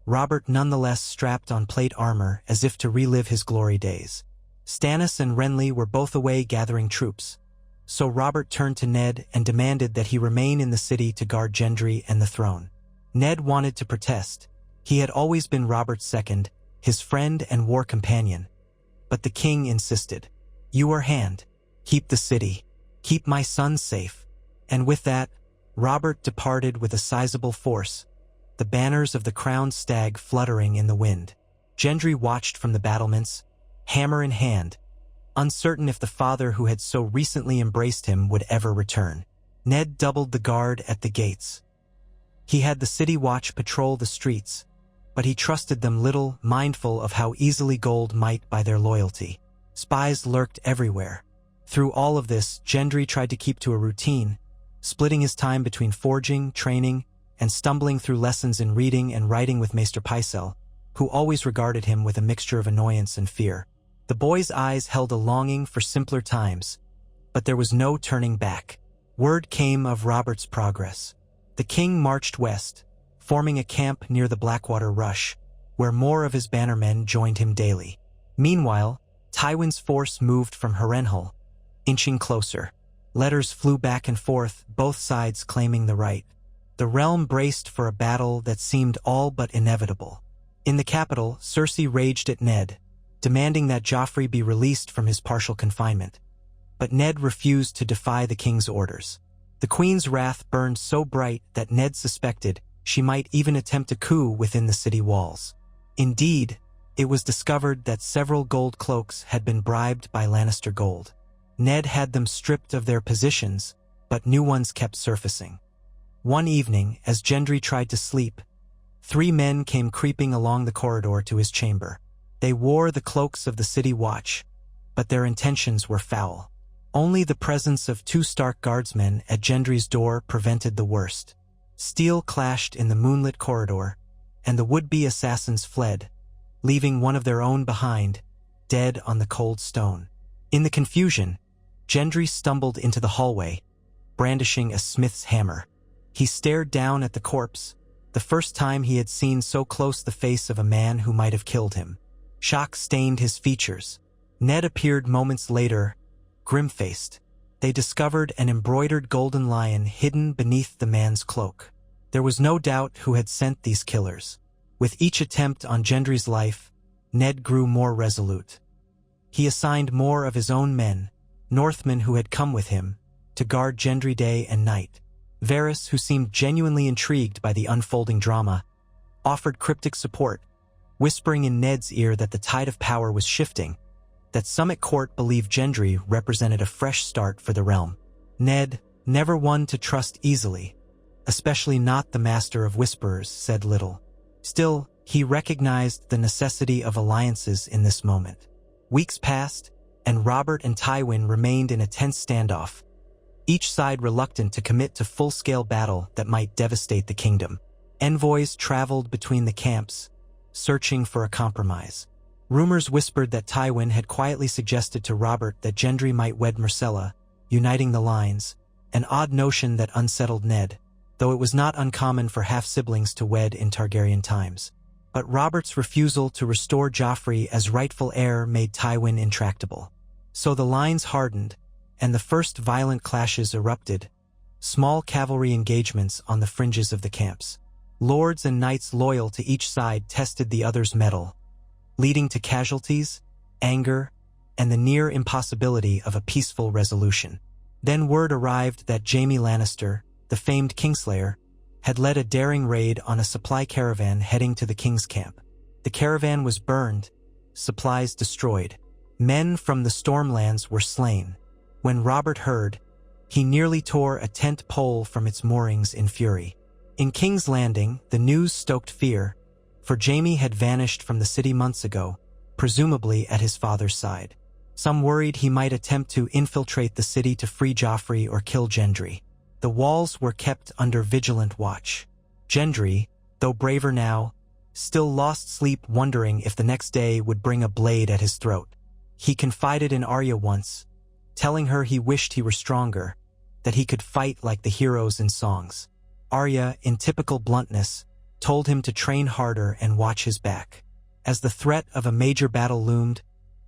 A: Robert nonetheless strapped on plate armor as if to relive his glory days. Stannis and Renly were both away gathering troops, so Robert turned to Ned and demanded that he remain in the city to guard Gendry and the throne. Ned wanted to protest. He had always been Robert's second, his friend and war companion. But the king insisted. "Your hand. Keep the city. Keep my son safe." And with that, Robert departed with a sizable force, the banners of the crowned stag fluttering in the wind. Gendry watched from the battlements, hammer in hand, uncertain if the father who had so recently embraced him would ever return. Ned doubled the guard at the gates. He had the city watch patrol the streets, but he trusted them little, mindful of how easily gold might buy their loyalty. Spies lurked everywhere. Through all of this, Gendry tried to keep to a routine, splitting his time between forging, training, and stumbling through lessons in reading and writing with Maester Pycelle, who always regarded him with a mixture of annoyance and fear. The boy's eyes held a longing for simpler times, but there was no turning back. Word came of Robert's progress. The king marched west, forming a camp near the Blackwater Rush, where more of his bannermen joined him daily. Meanwhile, Tywin's force moved from Harrenhal, inching closer. Letters flew back and forth, both sides claiming the right. The realm braced for a battle that seemed all but inevitable. In the capital, Cersei raged at Ned, demanding that Joffrey be released from his partial confinement. But Ned refused to defy the king's orders. The queen's wrath burned so bright that Ned suspected she might even attempt a coup within the city walls. Indeed, it was discovered that several gold cloaks had been bribed by Lannister gold. Ned had them stripped of their positions, but new ones kept surfacing. One evening, as Gendry tried to sleep, 3 men came creeping along the corridor to his chamber. They wore the cloaks of the city watch, but their intentions were foul. Only the presence of 2 Stark guardsmen at Gendry's door prevented the worst. Steel clashed in the moonlit corridor, and the would-be assassins fled, leaving one of their own behind, dead on the cold stone. In the confusion, Gendry stumbled into the hallway, brandishing a smith's hammer. He stared down at the corpse, the first time he had seen so close the face of a man who might have killed him. Shock stained his features. Ned appeared moments later, grim-faced. They discovered an embroidered golden lion hidden beneath the man's cloak. There was no doubt who had sent these killers. With each attempt on Gendry's life, Ned grew more resolute. He assigned more of his own men, Northmen who had come with him, to guard Gendry day and night. Varys, who seemed genuinely intrigued by the unfolding drama, offered cryptic support, whispering in Ned's ear that the tide of power was shifting, that some at court believed Gendry represented a fresh start for the realm. Ned, never one to trust easily, especially not the master of whisperers, said little. Still, he recognized the necessity of alliances in this moment. Weeks passed, and Robert and Tywin remained in a tense standoff, each side reluctant to commit to full-scale battle that might devastate the kingdom. Envoys traveled between the camps, searching for a compromise. Rumors whispered that Tywin had quietly suggested to Robert that Gendry might wed Myrcella, uniting the lines, an odd notion that unsettled Ned, though it was not uncommon for half-siblings to wed in Targaryen times. But Robert's refusal to restore Joffrey as rightful heir made Tywin intractable. So the lines hardened, and the first violent clashes erupted, small cavalry engagements on the fringes of the camps. Lords and knights loyal to each side tested the other's mettle, leading to casualties, anger, and the near impossibility of a peaceful resolution. Then word arrived that Jaime Lannister, the famed Kingslayer, had led a daring raid on a supply caravan heading to the king's camp. The caravan was burned, supplies destroyed. Men from the Stormlands were slain. When Robert heard, he nearly tore a tent pole from its moorings in fury. In King's Landing, the news stoked fear, for Jaime had vanished from the city months ago, presumably at his father's side. Some worried he might attempt to infiltrate the city to free Joffrey or kill Gendry. The walls were kept under vigilant watch. Gendry, though braver now, still lost sleep wondering if the next day would bring a blade at his throat. He confided in Arya once, telling her he wished he were stronger, that he could fight like the heroes in songs. Arya, in typical bluntness, told him to train harder and watch his back. As the threat of a major battle loomed,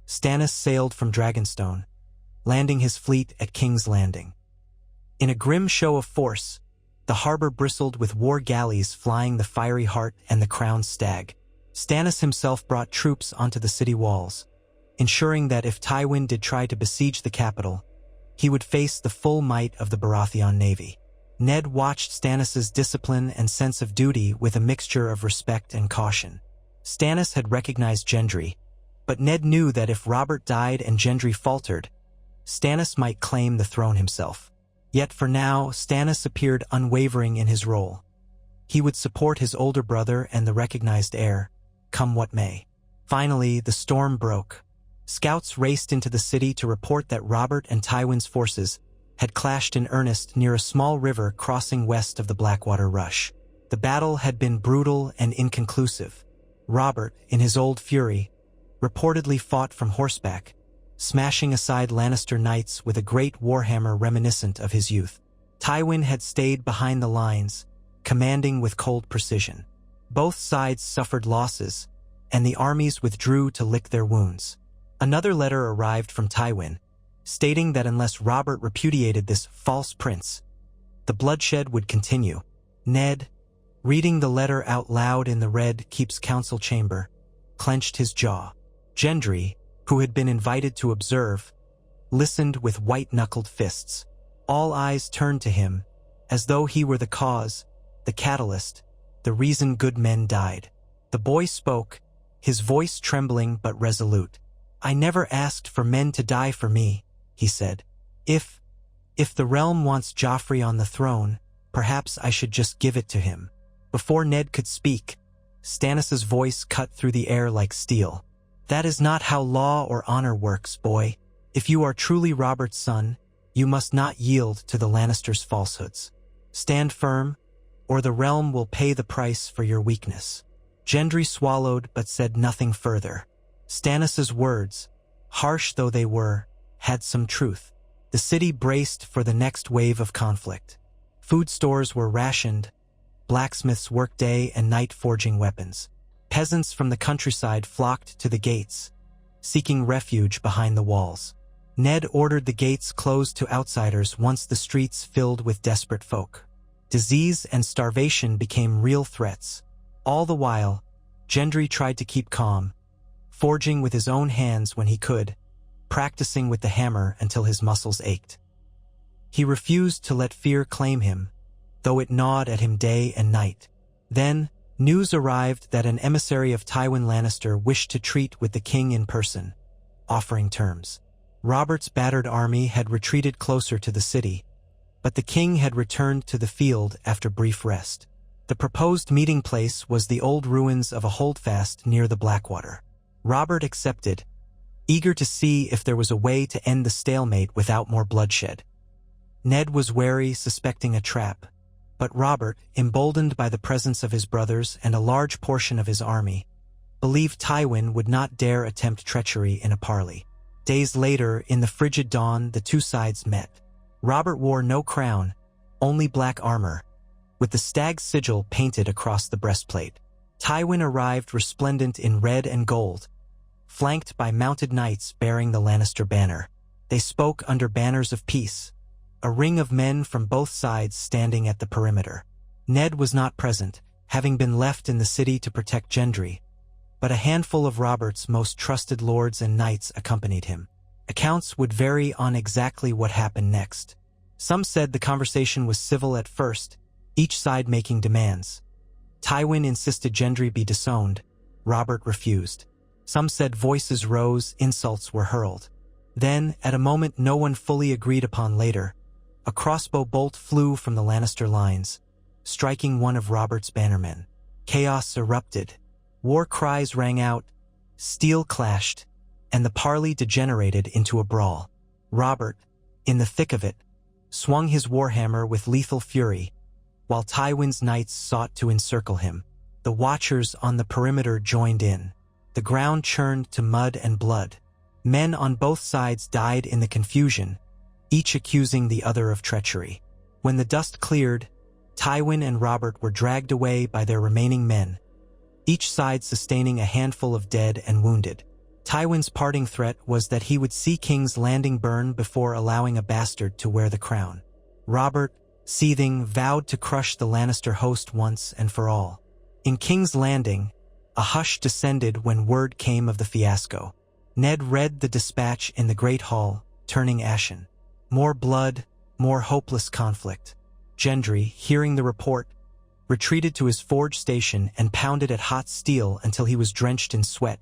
A: Stannis sailed from Dragonstone, landing his fleet at King's Landing. In a grim show of force, the harbor bristled with war galleys flying the fiery Hart and the crowned stag. Stannis himself brought troops onto the city walls, ensuring that if Tywin did try to besiege the capital, he would face the full might of the Baratheon navy. Ned watched Stannis's discipline and sense of duty with a mixture of respect and caution. Stannis had recognized Gendry, but Ned knew that if Robert died and Gendry faltered, Stannis might claim the throne himself. Yet for now, Stannis appeared unwavering in his role. He would support his older brother and the recognized heir, come what may. Finally, the storm broke. Scouts raced into the city to report that Robert and Tywin's forces had clashed in earnest near a small river crossing west of the Blackwater rush. The battle had been brutal and inconclusive. Robert, in his old fury, reportedly fought from horseback, smashing aside Lannister knights with a great warhammer reminiscent of his youth. Tywin had stayed behind the lines, commanding with cold precision. Both sides suffered losses, and the armies withdrew to lick their wounds. Another letter arrived from Tywin, stating that unless Robert repudiated this false prince, the bloodshed would continue. Ned, reading the letter out loud in the Red Keep's council chamber, clenched his jaw. Gendry, who had been invited to observe, listened with white-knuckled fists. All eyes turned to him, as though he were the cause, the catalyst, the reason good men died. The boy spoke, his voice trembling but resolute. "I never asked for men to die for me," he said. If the realm wants Joffrey on the throne, perhaps I should just give it to him." Before Ned could speak, Stannis's voice cut through the air like steel. "That is not how law or honor works, boy. If you are truly Robert's son, you must not yield to the Lannisters' falsehoods. Stand firm, or the realm will pay the price for your weakness." Gendry swallowed but said nothing further. Stannis's words, harsh though they were, had some truth. The city braced for the next wave of conflict. Food stores were rationed, blacksmiths worked day and night forging weapons. Peasants from the countryside flocked to the gates, seeking refuge behind the walls. Ned ordered the gates closed to outsiders once the streets filled with desperate folk. Disease and starvation became real threats. All the while, Gendry tried to keep calm, forging with his own hands when he could, practicing with the hammer until his muscles ached. He refused to let fear claim him, though it gnawed at him day and night. Then, news arrived that an emissary of Tywin Lannister wished to treat with the king in person, offering terms. Robert's battered army had retreated closer to the city, but the king had returned to the field after brief rest. The proposed meeting place was the old ruins of a holdfast near the Blackwater. Robert accepted, eager to see if there was a way to end the stalemate without more bloodshed. Ned was wary, suspecting a trap, but Robert, emboldened by the presence of his brothers and a large portion of his army, believed Tywin would not dare attempt treachery in a parley. Days later, in the frigid dawn, the two sides met. Robert wore no crown, only black armor, with the stag's sigil painted across the breastplate. Tywin arrived resplendent in red and gold, flanked by mounted knights bearing the Lannister banner. They spoke under banners of peace, a ring of men from both sides standing at the perimeter. Ned was not present, having been left in the city to protect Gendry, but a handful of Robert's most trusted lords and knights accompanied him. Accounts would vary on exactly what happened next. Some said the conversation was civil at first, each side making demands. Tywin insisted Gendry be disowned. Robert refused. Some said voices rose, insults were hurled. Then, at a moment no one fully agreed upon later, a crossbow bolt flew from the Lannister lines, striking one of Robert's bannermen. Chaos erupted. War cries rang out, steel clashed, and the parley degenerated into a brawl. Robert, in the thick of it, swung his warhammer with lethal fury, while Tywin's knights sought to encircle him. The watchers on the perimeter joined in. The ground churned to mud and blood. Men on both sides died in the confusion, each accusing the other of treachery. When the dust cleared, Tywin and Robert were dragged away by their remaining men, each side sustaining a handful of dead and wounded. Tywin's parting threat was that he would see King's Landing burn before allowing a bastard to wear the crown. Robert, seething, vowed to crush the Lannister host once and for all. In King's Landing, a hush descended when word came of the fiasco. Ned read the dispatch in the Great Hall, turning ashen. More blood, more hopeless conflict. Gendry, hearing the report, retreated to his forge station and pounded at hot steel until he was drenched in sweat,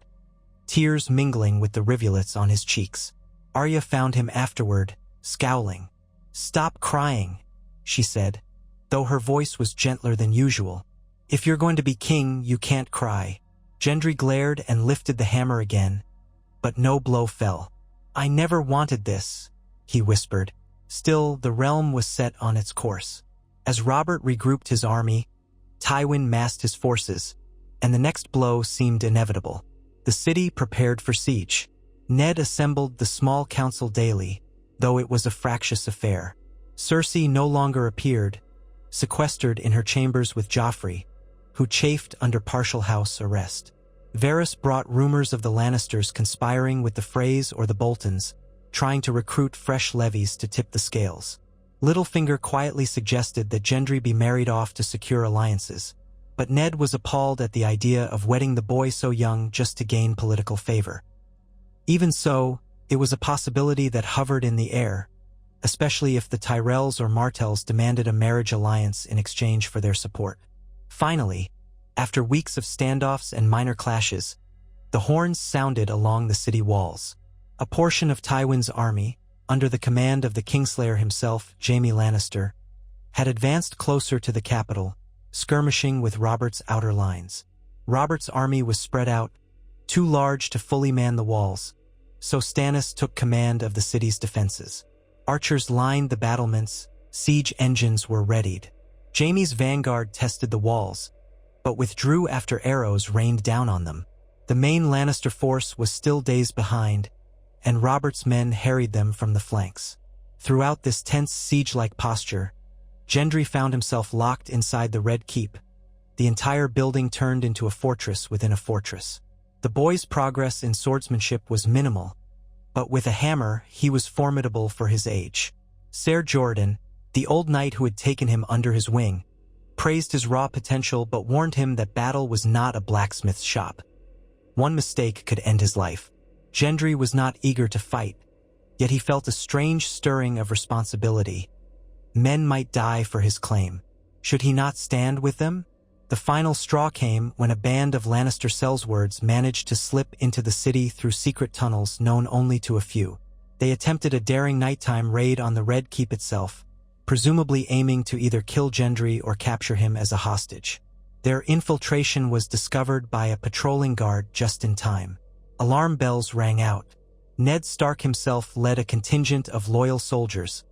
A: tears mingling with the rivulets on his cheeks. Arya found him afterward, scowling. "Stop crying," she said, though her voice was gentler than usual. If you're going to be king, you can't cry. Gendry glared and lifted the hammer again, but no blow fell. I never wanted this, he whispered. Still, the realm was set on its course. As Robert regrouped his army, Tywin massed his forces, and the next blow seemed inevitable. The city prepared for siege. Ned assembled the small council daily, though it was a fractious affair. Cersei no longer appeared, sequestered in her chambers with Joffrey, who chafed under partial house arrest. Varys brought rumors of the Lannisters conspiring with the Freys or the Boltons, trying to recruit fresh levies to tip the scales. Littlefinger quietly suggested that Gendry be married off to secure alliances, but Ned was appalled at the idea of wedding the boy so young just to gain political favor. Even so, it was a possibility that hovered in the air, especially if the Tyrells or Martells demanded a marriage alliance in exchange for their support. Finally, after weeks of standoffs and minor clashes, the horns sounded along the city walls. A portion of Tywin's army, under the command of the Kingslayer himself, Jaime Lannister, had advanced closer to the capital, skirmishing with Robert's outer lines. Robert's army was spread out, too large to fully man the walls, so Stannis took command of the city's defenses. Archers lined the battlements, siege engines were readied. Jaime's vanguard tested the walls, but withdrew after arrows rained down on them. The main Lannister force was still days behind, and Robert's men harried them from the flanks. Throughout this tense siege-like posture, Gendry found himself locked inside the Red Keep. The entire building turned into a fortress within a fortress. The boy's progress in swordsmanship was minimal, but with a hammer he was formidable for his age. Ser Jordan, the old knight who had taken him under his wing, praised his raw potential but warned him that battle was not a blacksmith's shop. One mistake could end his life. Gendry was not eager to fight, yet he felt a strange stirring of responsibility. Men might die for his claim. Should he not stand with them? The final straw came when a band of Lannister sellswords managed to slip into the city through secret tunnels known only to a few. They attempted a daring nighttime raid on the Red Keep itself, presumably aiming to either kill Gendry or capture him as a hostage. Their infiltration was discovered by a patrolling guard just in time. Alarm bells rang out. Ned Stark himself led a contingent of loyal soldiers,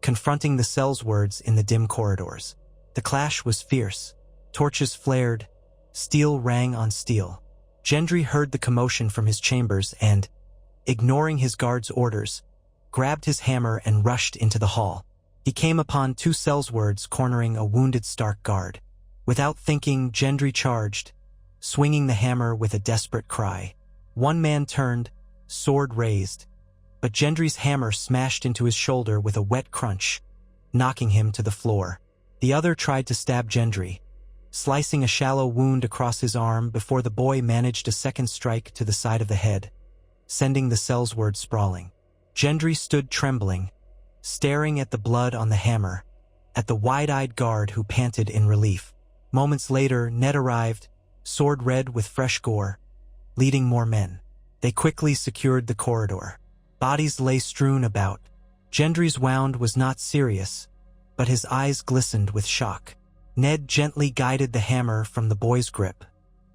A: confronting the sellswords in the dim corridors. The clash was fierce. Torches flared, steel rang on steel. Gendry heard the commotion from his chambers and, ignoring his guard's orders, grabbed his hammer and rushed into the hall. He came upon two sellswords cornering a wounded Stark guard. Without thinking, Gendry charged, swinging the hammer with a desperate cry. One man turned, sword raised, but Gendry's hammer smashed into his shoulder with a wet crunch, knocking him to the floor. The other tried to stab Gendry, slicing a shallow wound across his arm before the boy managed a second strike to the side of the head, sending the sellsword sprawling. Gendry stood trembling, staring at the blood on the hammer, at the wide-eyed guard who panted in relief. Moments later, Ned arrived, sword red with fresh gore, leading more men. They quickly secured the corridor. Bodies lay strewn about. Gendry's wound was not serious, but his eyes glistened with shock. Ned gently guided the hammer from the boy's grip.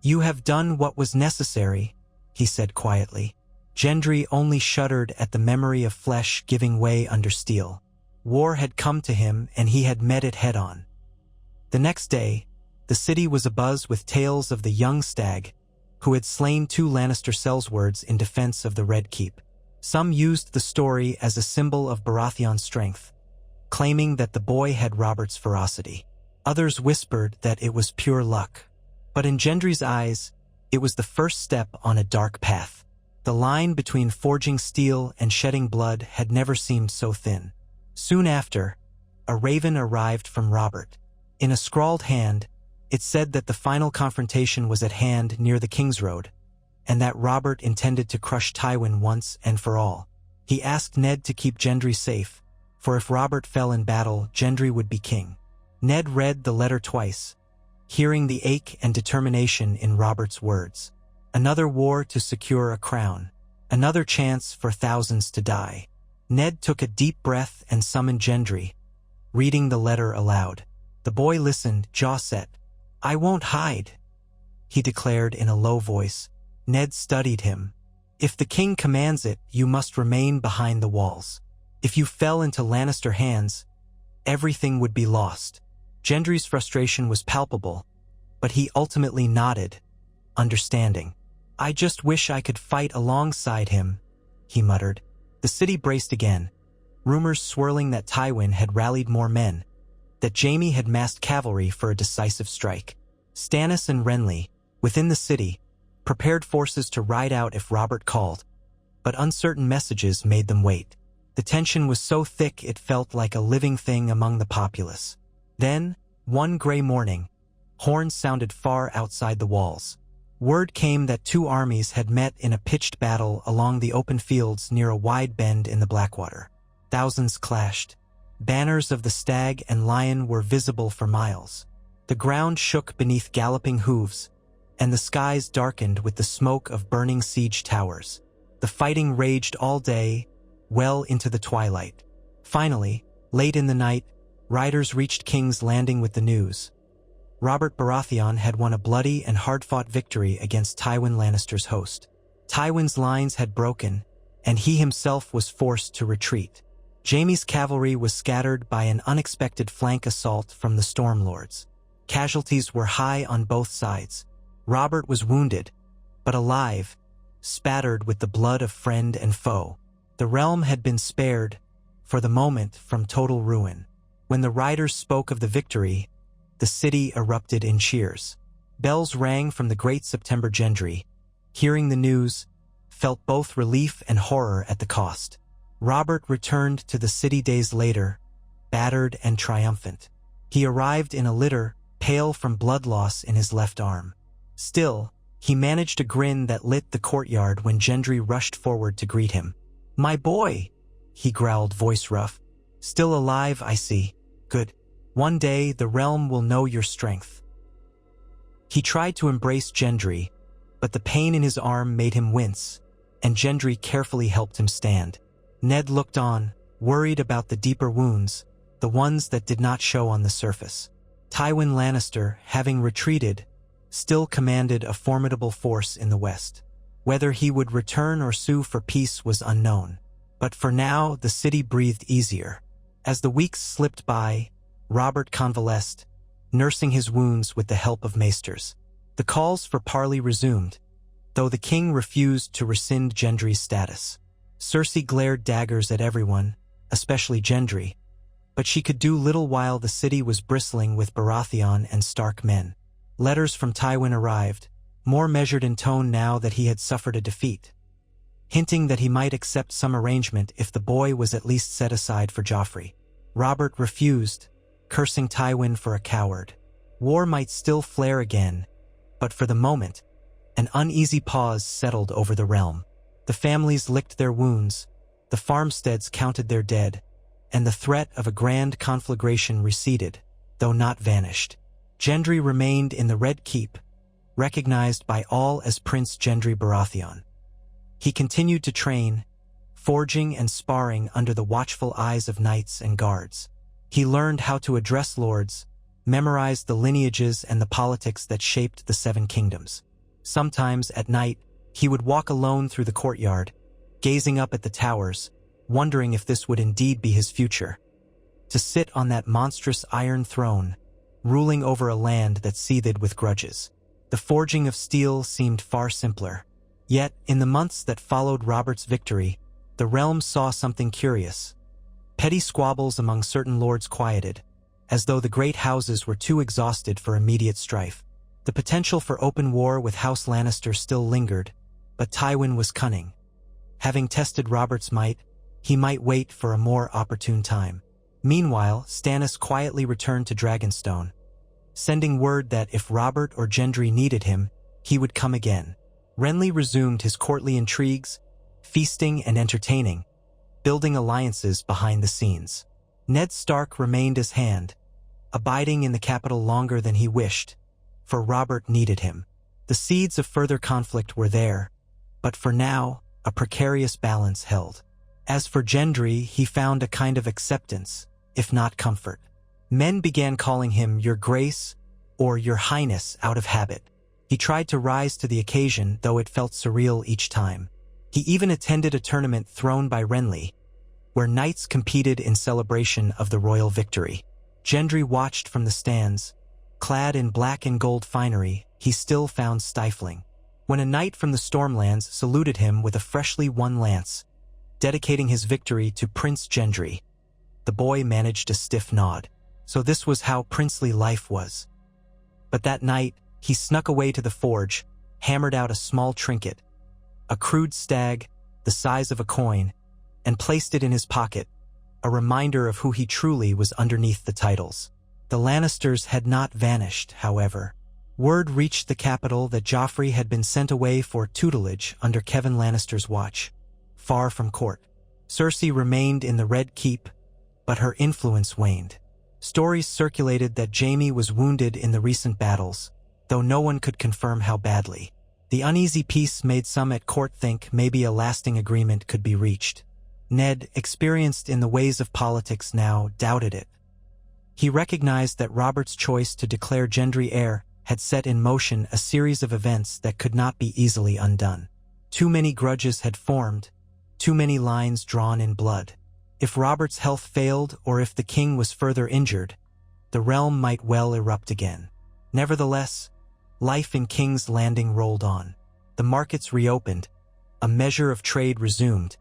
A: "You have done what was necessary," he said quietly. Gendry only shuddered at the memory of flesh giving way under steel. War had come to him and he had met it head-on. The next day, the city was abuzz with tales of the young stag, who had slain two Lannister sellswords in defense of the Red Keep. Some used the story as a symbol of Baratheon's strength, claiming that the boy had Robert's ferocity. Others whispered that it was pure luck. But in Gendry's eyes, it was the first step on a dark path. The line between forging steel and shedding blood had never seemed so thin. Soon after, a raven arrived from Robert. In a scrawled hand, it said that the final confrontation was at hand near the King's Road, and that Robert intended to crush Tywin once and for all. He asked Ned to keep Gendry safe, for if Robert fell in battle, Gendry would be king. Ned read the letter twice, hearing the ache and determination in Robert's words. Another war to secure a crown. Another chance for thousands to die. Ned took a deep breath and summoned Gendry, reading the letter aloud. The boy listened, jaw set, "I won't hide," he declared in a low voice. Ned studied him. "If the king commands it, you must remain behind the walls. If you fell into Lannister hands, everything would be lost." Gendry's frustration was palpable, but he ultimately nodded, understanding. "I just wish I could fight alongside him," he muttered. The city braced again, rumors swirling that Tywin had rallied more men, that Jaime had massed cavalry for a decisive strike. Stannis and Renly, within the city, prepared forces to ride out if Robert called, but uncertain messages made them wait. The tension was so thick it felt like a living thing among the populace. Then, one gray morning, horns sounded far outside the walls. Word came that two armies had met in a pitched battle along the open fields near a wide bend in the Blackwater. Thousands clashed. Banners of the stag and lion were visible for miles. The ground shook beneath galloping hooves, and the skies darkened with the smoke of burning siege towers. The fighting raged all day, well into the twilight. Finally, late in the night, riders reached King's Landing with the news. Robert Baratheon had won a bloody and hard-fought victory against Tywin Lannister's host. Tywin's lines had broken, and he himself was forced to retreat. Jaime's cavalry was scattered by an unexpected flank assault from the Stormlords. Casualties were high on both sides. Robert was wounded, but alive, spattered with the blood of friend and foe. The realm had been spared, for the moment, from total ruin. When the riders spoke of the victory, the city erupted in cheers. Bells rang from the great September Gendry. Hearing the news, felt both relief and horror at the cost. Robert returned to the city days later, battered and triumphant. He arrived in a litter, pale from blood loss in his left arm. Still, he managed a grin that lit the courtyard when Gendry rushed forward to greet him. "My boy," he growled, voice rough. "Still alive, I see. Good. One day the realm will know your strength." He tried to embrace Gendry, but the pain in his arm made him wince, and Gendry carefully helped him stand. Ned looked on, worried about the deeper wounds, the ones that did not show on the surface. Tywin Lannister, having retreated, still commanded a formidable force in the west. Whether he would return or sue for peace was unknown. But for now, the city breathed easier. As the weeks slipped by, Robert convalesced, nursing his wounds with the help of maesters. The calls for parley resumed, though the king refused to rescind Gendry's status. Cersei glared daggers at everyone, especially Gendry, but she could do little while the city was bristling with Baratheon and Stark men. Letters from Tywin arrived, more measured in tone now that he had suffered a defeat, hinting that he might accept some arrangement if the boy was at least set aside for Joffrey. Robert refused, cursing Tywin for a coward. War might still flare again, but for the moment, an uneasy pause settled over the realm. The families licked their wounds, the farmsteads counted their dead, and the threat of a grand conflagration receded, though not vanished. Gendry remained in the Red Keep, recognized by all as Prince Gendry Baratheon. He continued to train, forging and sparring under the watchful eyes of knights and guards. He learned how to address lords, memorized the lineages and the politics that shaped the Seven Kingdoms. Sometimes, at night, he would walk alone through the courtyard, gazing up at the towers, wondering if this would indeed be his future. To sit on that monstrous iron throne, ruling over a land that seethed with grudges. The forging of steel seemed far simpler. Yet, in the months that followed Robert's victory, the realm saw something curious. Petty squabbles among certain lords quieted, as though the great houses were too exhausted for immediate strife. The potential for open war with House Lannister still lingered, but Tywin was cunning. Having tested Robert's might, he might wait for a more opportune time. Meanwhile, Stannis quietly returned to Dragonstone, sending word that if Robert or Gendry needed him, he would come again. Renly resumed his courtly intrigues, feasting and entertaining, building alliances behind the scenes. Ned Stark remained his hand, abiding in the capital longer than he wished, for Robert needed him. The seeds of further conflict were there, but for now, a precarious balance held. As for Gendry, he found a kind of acceptance, if not comfort. Men began calling him Your Grace, or Your Highness out of habit. He tried to rise to the occasion, though it felt surreal each time. He even attended a tournament thrown by Renly, where knights competed in celebration of the royal victory. Gendry watched from the stands. Clad in black and gold finery, he still found stifling. When a knight from the Stormlands saluted him with a freshly won lance, dedicating his victory to Prince Gendry, the boy managed a stiff nod. So this was how princely life was. But that night, he snuck away to the forge, hammered out a small trinket, a crude stag the size of a coin, and placed it in his pocket, a reminder of who he truly was underneath the titles. The Lannisters had not vanished, however. Word reached the capital that Joffrey had been sent away for tutelage under Kevan Lannister's watch, far from court. Cersei remained in the Red Keep, but her influence waned. Stories circulated that Jaime was wounded in the recent battles, though no one could confirm how badly. The uneasy peace made some at court think maybe a lasting agreement could be reached. Ned, experienced in the ways of politics now, doubted it. He recognized that Robert's choice to declare Gendry heir had set in motion a series of events that could not be easily undone. Too many grudges had formed, too many lines drawn in blood. If Robert's health failed or if the king was further injured, the realm might well erupt again. Nevertheless, life in King's Landing rolled on. The markets reopened, a measure of trade resumed,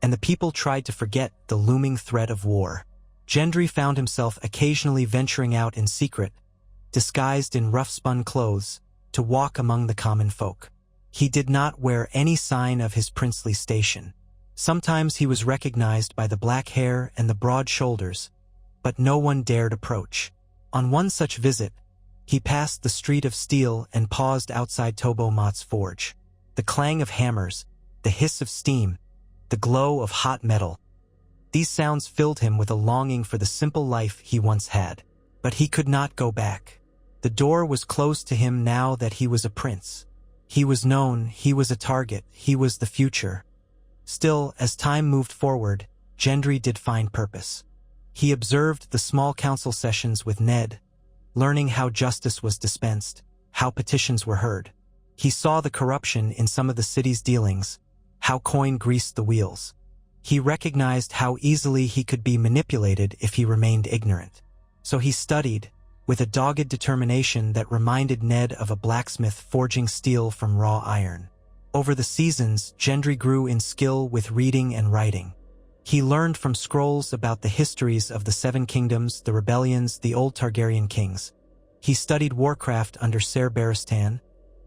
A: and the people tried to forget the looming threat of war. Gendry found himself occasionally venturing out in secret, disguised in rough-spun clothes, to walk among the common folk. He did not wear any sign of his princely station. Sometimes he was recognized by the black hair and the broad shoulders, but no one dared approach. On one such visit, he passed the Street of Steel and paused outside Tobo Mott's forge. The clang of hammers, the hiss of steam, the glow of hot metal. These sounds filled him with a longing for the simple life he once had. But he could not go back. The door was closed to him now that he was a prince. He was known, he was a target, he was the future. Still, as time moved forward, Gendry did find purpose. He observed the small council sessions with Ned, learning how justice was dispensed, how petitions were heard. He saw the corruption in some of the city's dealings, how coin greased the wheels. He recognized how easily he could be manipulated if he remained ignorant. So he studied, with a dogged determination that reminded Ned of a blacksmith forging steel from raw iron. Over the seasons, Gendry grew in skill with reading and writing. He learned from scrolls about the histories of the Seven Kingdoms, the rebellions, the old Targaryen kings. He studied warcraft under Ser Barristan,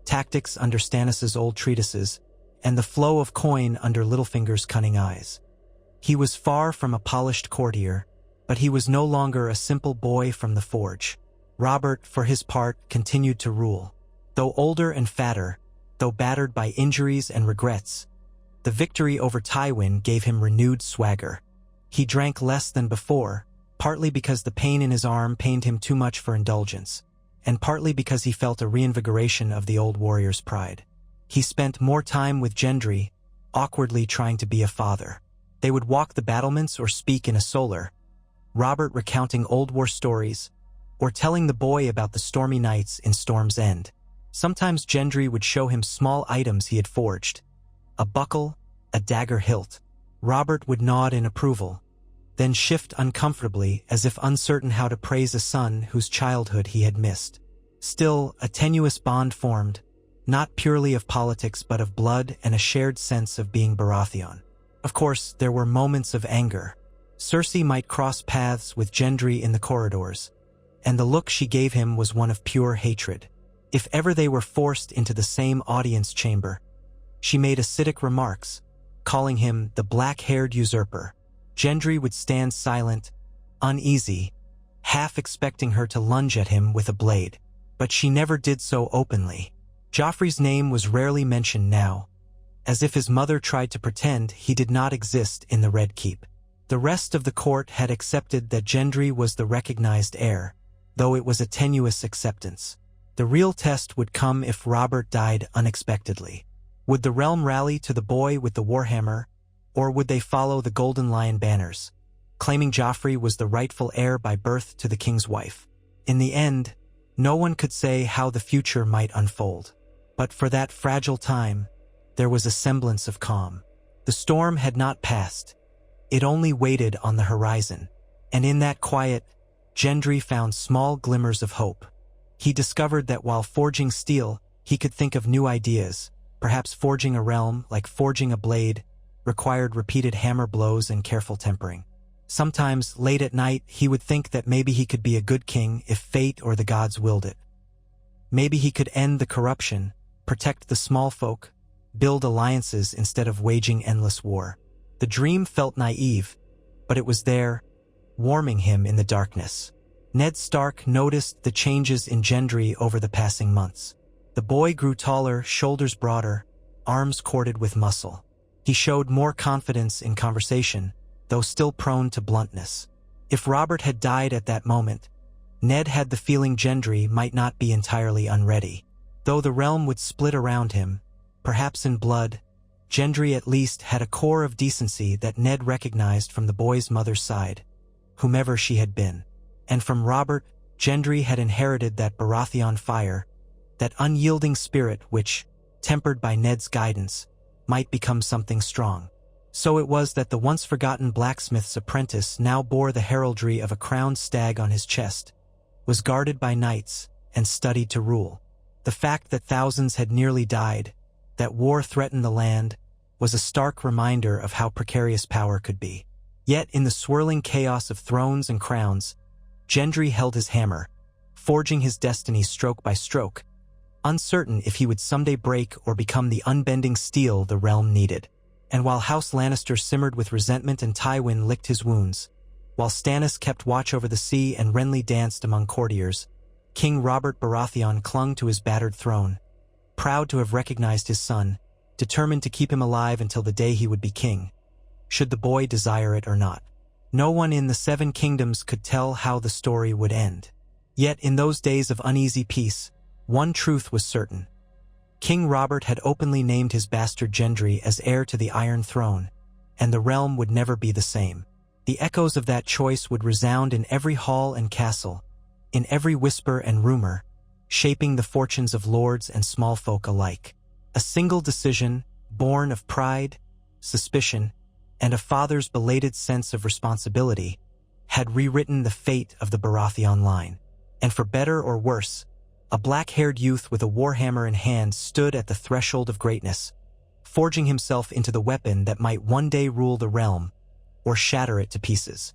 A: tactics under Stannis's old treatises, and the flow of coin under Littlefinger's cunning eyes. He was far from a polished courtier, but he was no longer a simple boy from the forge. Robert, for his part, continued to rule. Though older and fatter, though battered by injuries and regrets, the victory over Tywin gave him renewed swagger. He drank less than before, partly because the pain in his arm pained him too much for indulgence, and partly because he felt a reinvigoration of the old warrior's pride. He spent more time with Gendry, awkwardly trying to be a father. They would walk the battlements or speak in a solar, Robert recounting old war stories, or telling the boy about the stormy nights in Storm's End. Sometimes Gendry would show him small items he had forged, a buckle, a dagger hilt. Robert would nod in approval, then shift uncomfortably as if uncertain how to praise a son whose childhood he had missed. Still, a tenuous bond formed, not purely of politics but of blood and a shared sense of being Baratheon. Of course, there were moments of anger. Cersei might cross paths with Gendry in the corridors, and the look she gave him was one of pure hatred. If ever they were forced into the same audience chamber, she made acidic remarks, calling him the black-haired usurper. Gendry would stand silent, uneasy, half expecting her to lunge at him with a blade. But she never did so openly. Joffrey's name was rarely mentioned now, as if his mother tried to pretend he did not exist in the Red Keep. The rest of the court had accepted that Gendry was the recognized heir, though it was a tenuous acceptance. The real test would come if Robert died unexpectedly. Would the realm rally to the boy with the warhammer, or would they follow the Golden Lion banners, claiming Joffrey was the rightful heir by birth to the king's wife? In the end, No one could say how the future might unfold. But for that fragile time, there was a semblance of calm. The storm had not passed. It only waited on the horizon. And in that quiet, Gendry found small glimmers of hope. He discovered that while forging steel, he could think of new ideas. Perhaps forging a realm, like forging a blade, required repeated hammer blows and careful tempering. Sometimes, late at night, he would think that maybe he could be a good king if fate or the gods willed it. Maybe he could end the corruption, protect the small folk, build alliances instead of waging endless war. The dream felt naive, but it was there, warming him in the darkness. Ned Stark noticed the changes in Gendry over the passing months. The boy grew taller, shoulders broader, arms corded with muscle. He showed more confidence in conversation, though still prone to bluntness. If Robert had died at that moment, Ned had the feeling Gendry might not be entirely unready. Though the realm would split around him, perhaps in blood, Gendry at least had a core of decency that Ned recognized from the boy's mother's side, whomever she had been. And from Robert, Gendry had inherited that Baratheon fire, that unyielding spirit which, tempered by Ned's guidance, might become something strong. So it was that the once-forgotten blacksmith's apprentice now bore the heraldry of a crowned stag on his chest, was guarded by knights, and studied to rule. The fact that thousands had nearly died, that war threatened the land, was a stark reminder of how precarious power could be. Yet in the swirling chaos of thrones and crowns, Gendry held his hammer, forging his destiny stroke by stroke, uncertain if he would someday break or become the unbending steel the realm needed. And while House Lannister simmered with resentment and Tywin licked his wounds, while Stannis kept watch over the sea and Renly danced among courtiers, King Robert Baratheon clung to his battered throne, proud to have recognized his son, determined to keep him alive until the day he would be king, should the boy desire it or not. No one in the Seven Kingdoms could tell how the story would end. Yet in those days of uneasy peace, one truth was certain. King Robert had openly named his bastard Gendry as heir to the Iron Throne, and the realm would never be the same. The echoes of that choice would resound in every hall and castle, in every whisper and rumor, shaping the fortunes of lords and small folk alike. A single decision, born of pride, suspicion, and a father's belated sense of responsibility, had rewritten the fate of the Baratheon line. And for better or worse, a black-haired youth with a warhammer in hand stood at the threshold of greatness, forging himself into the weapon that might one day rule the realm or shatter it to pieces.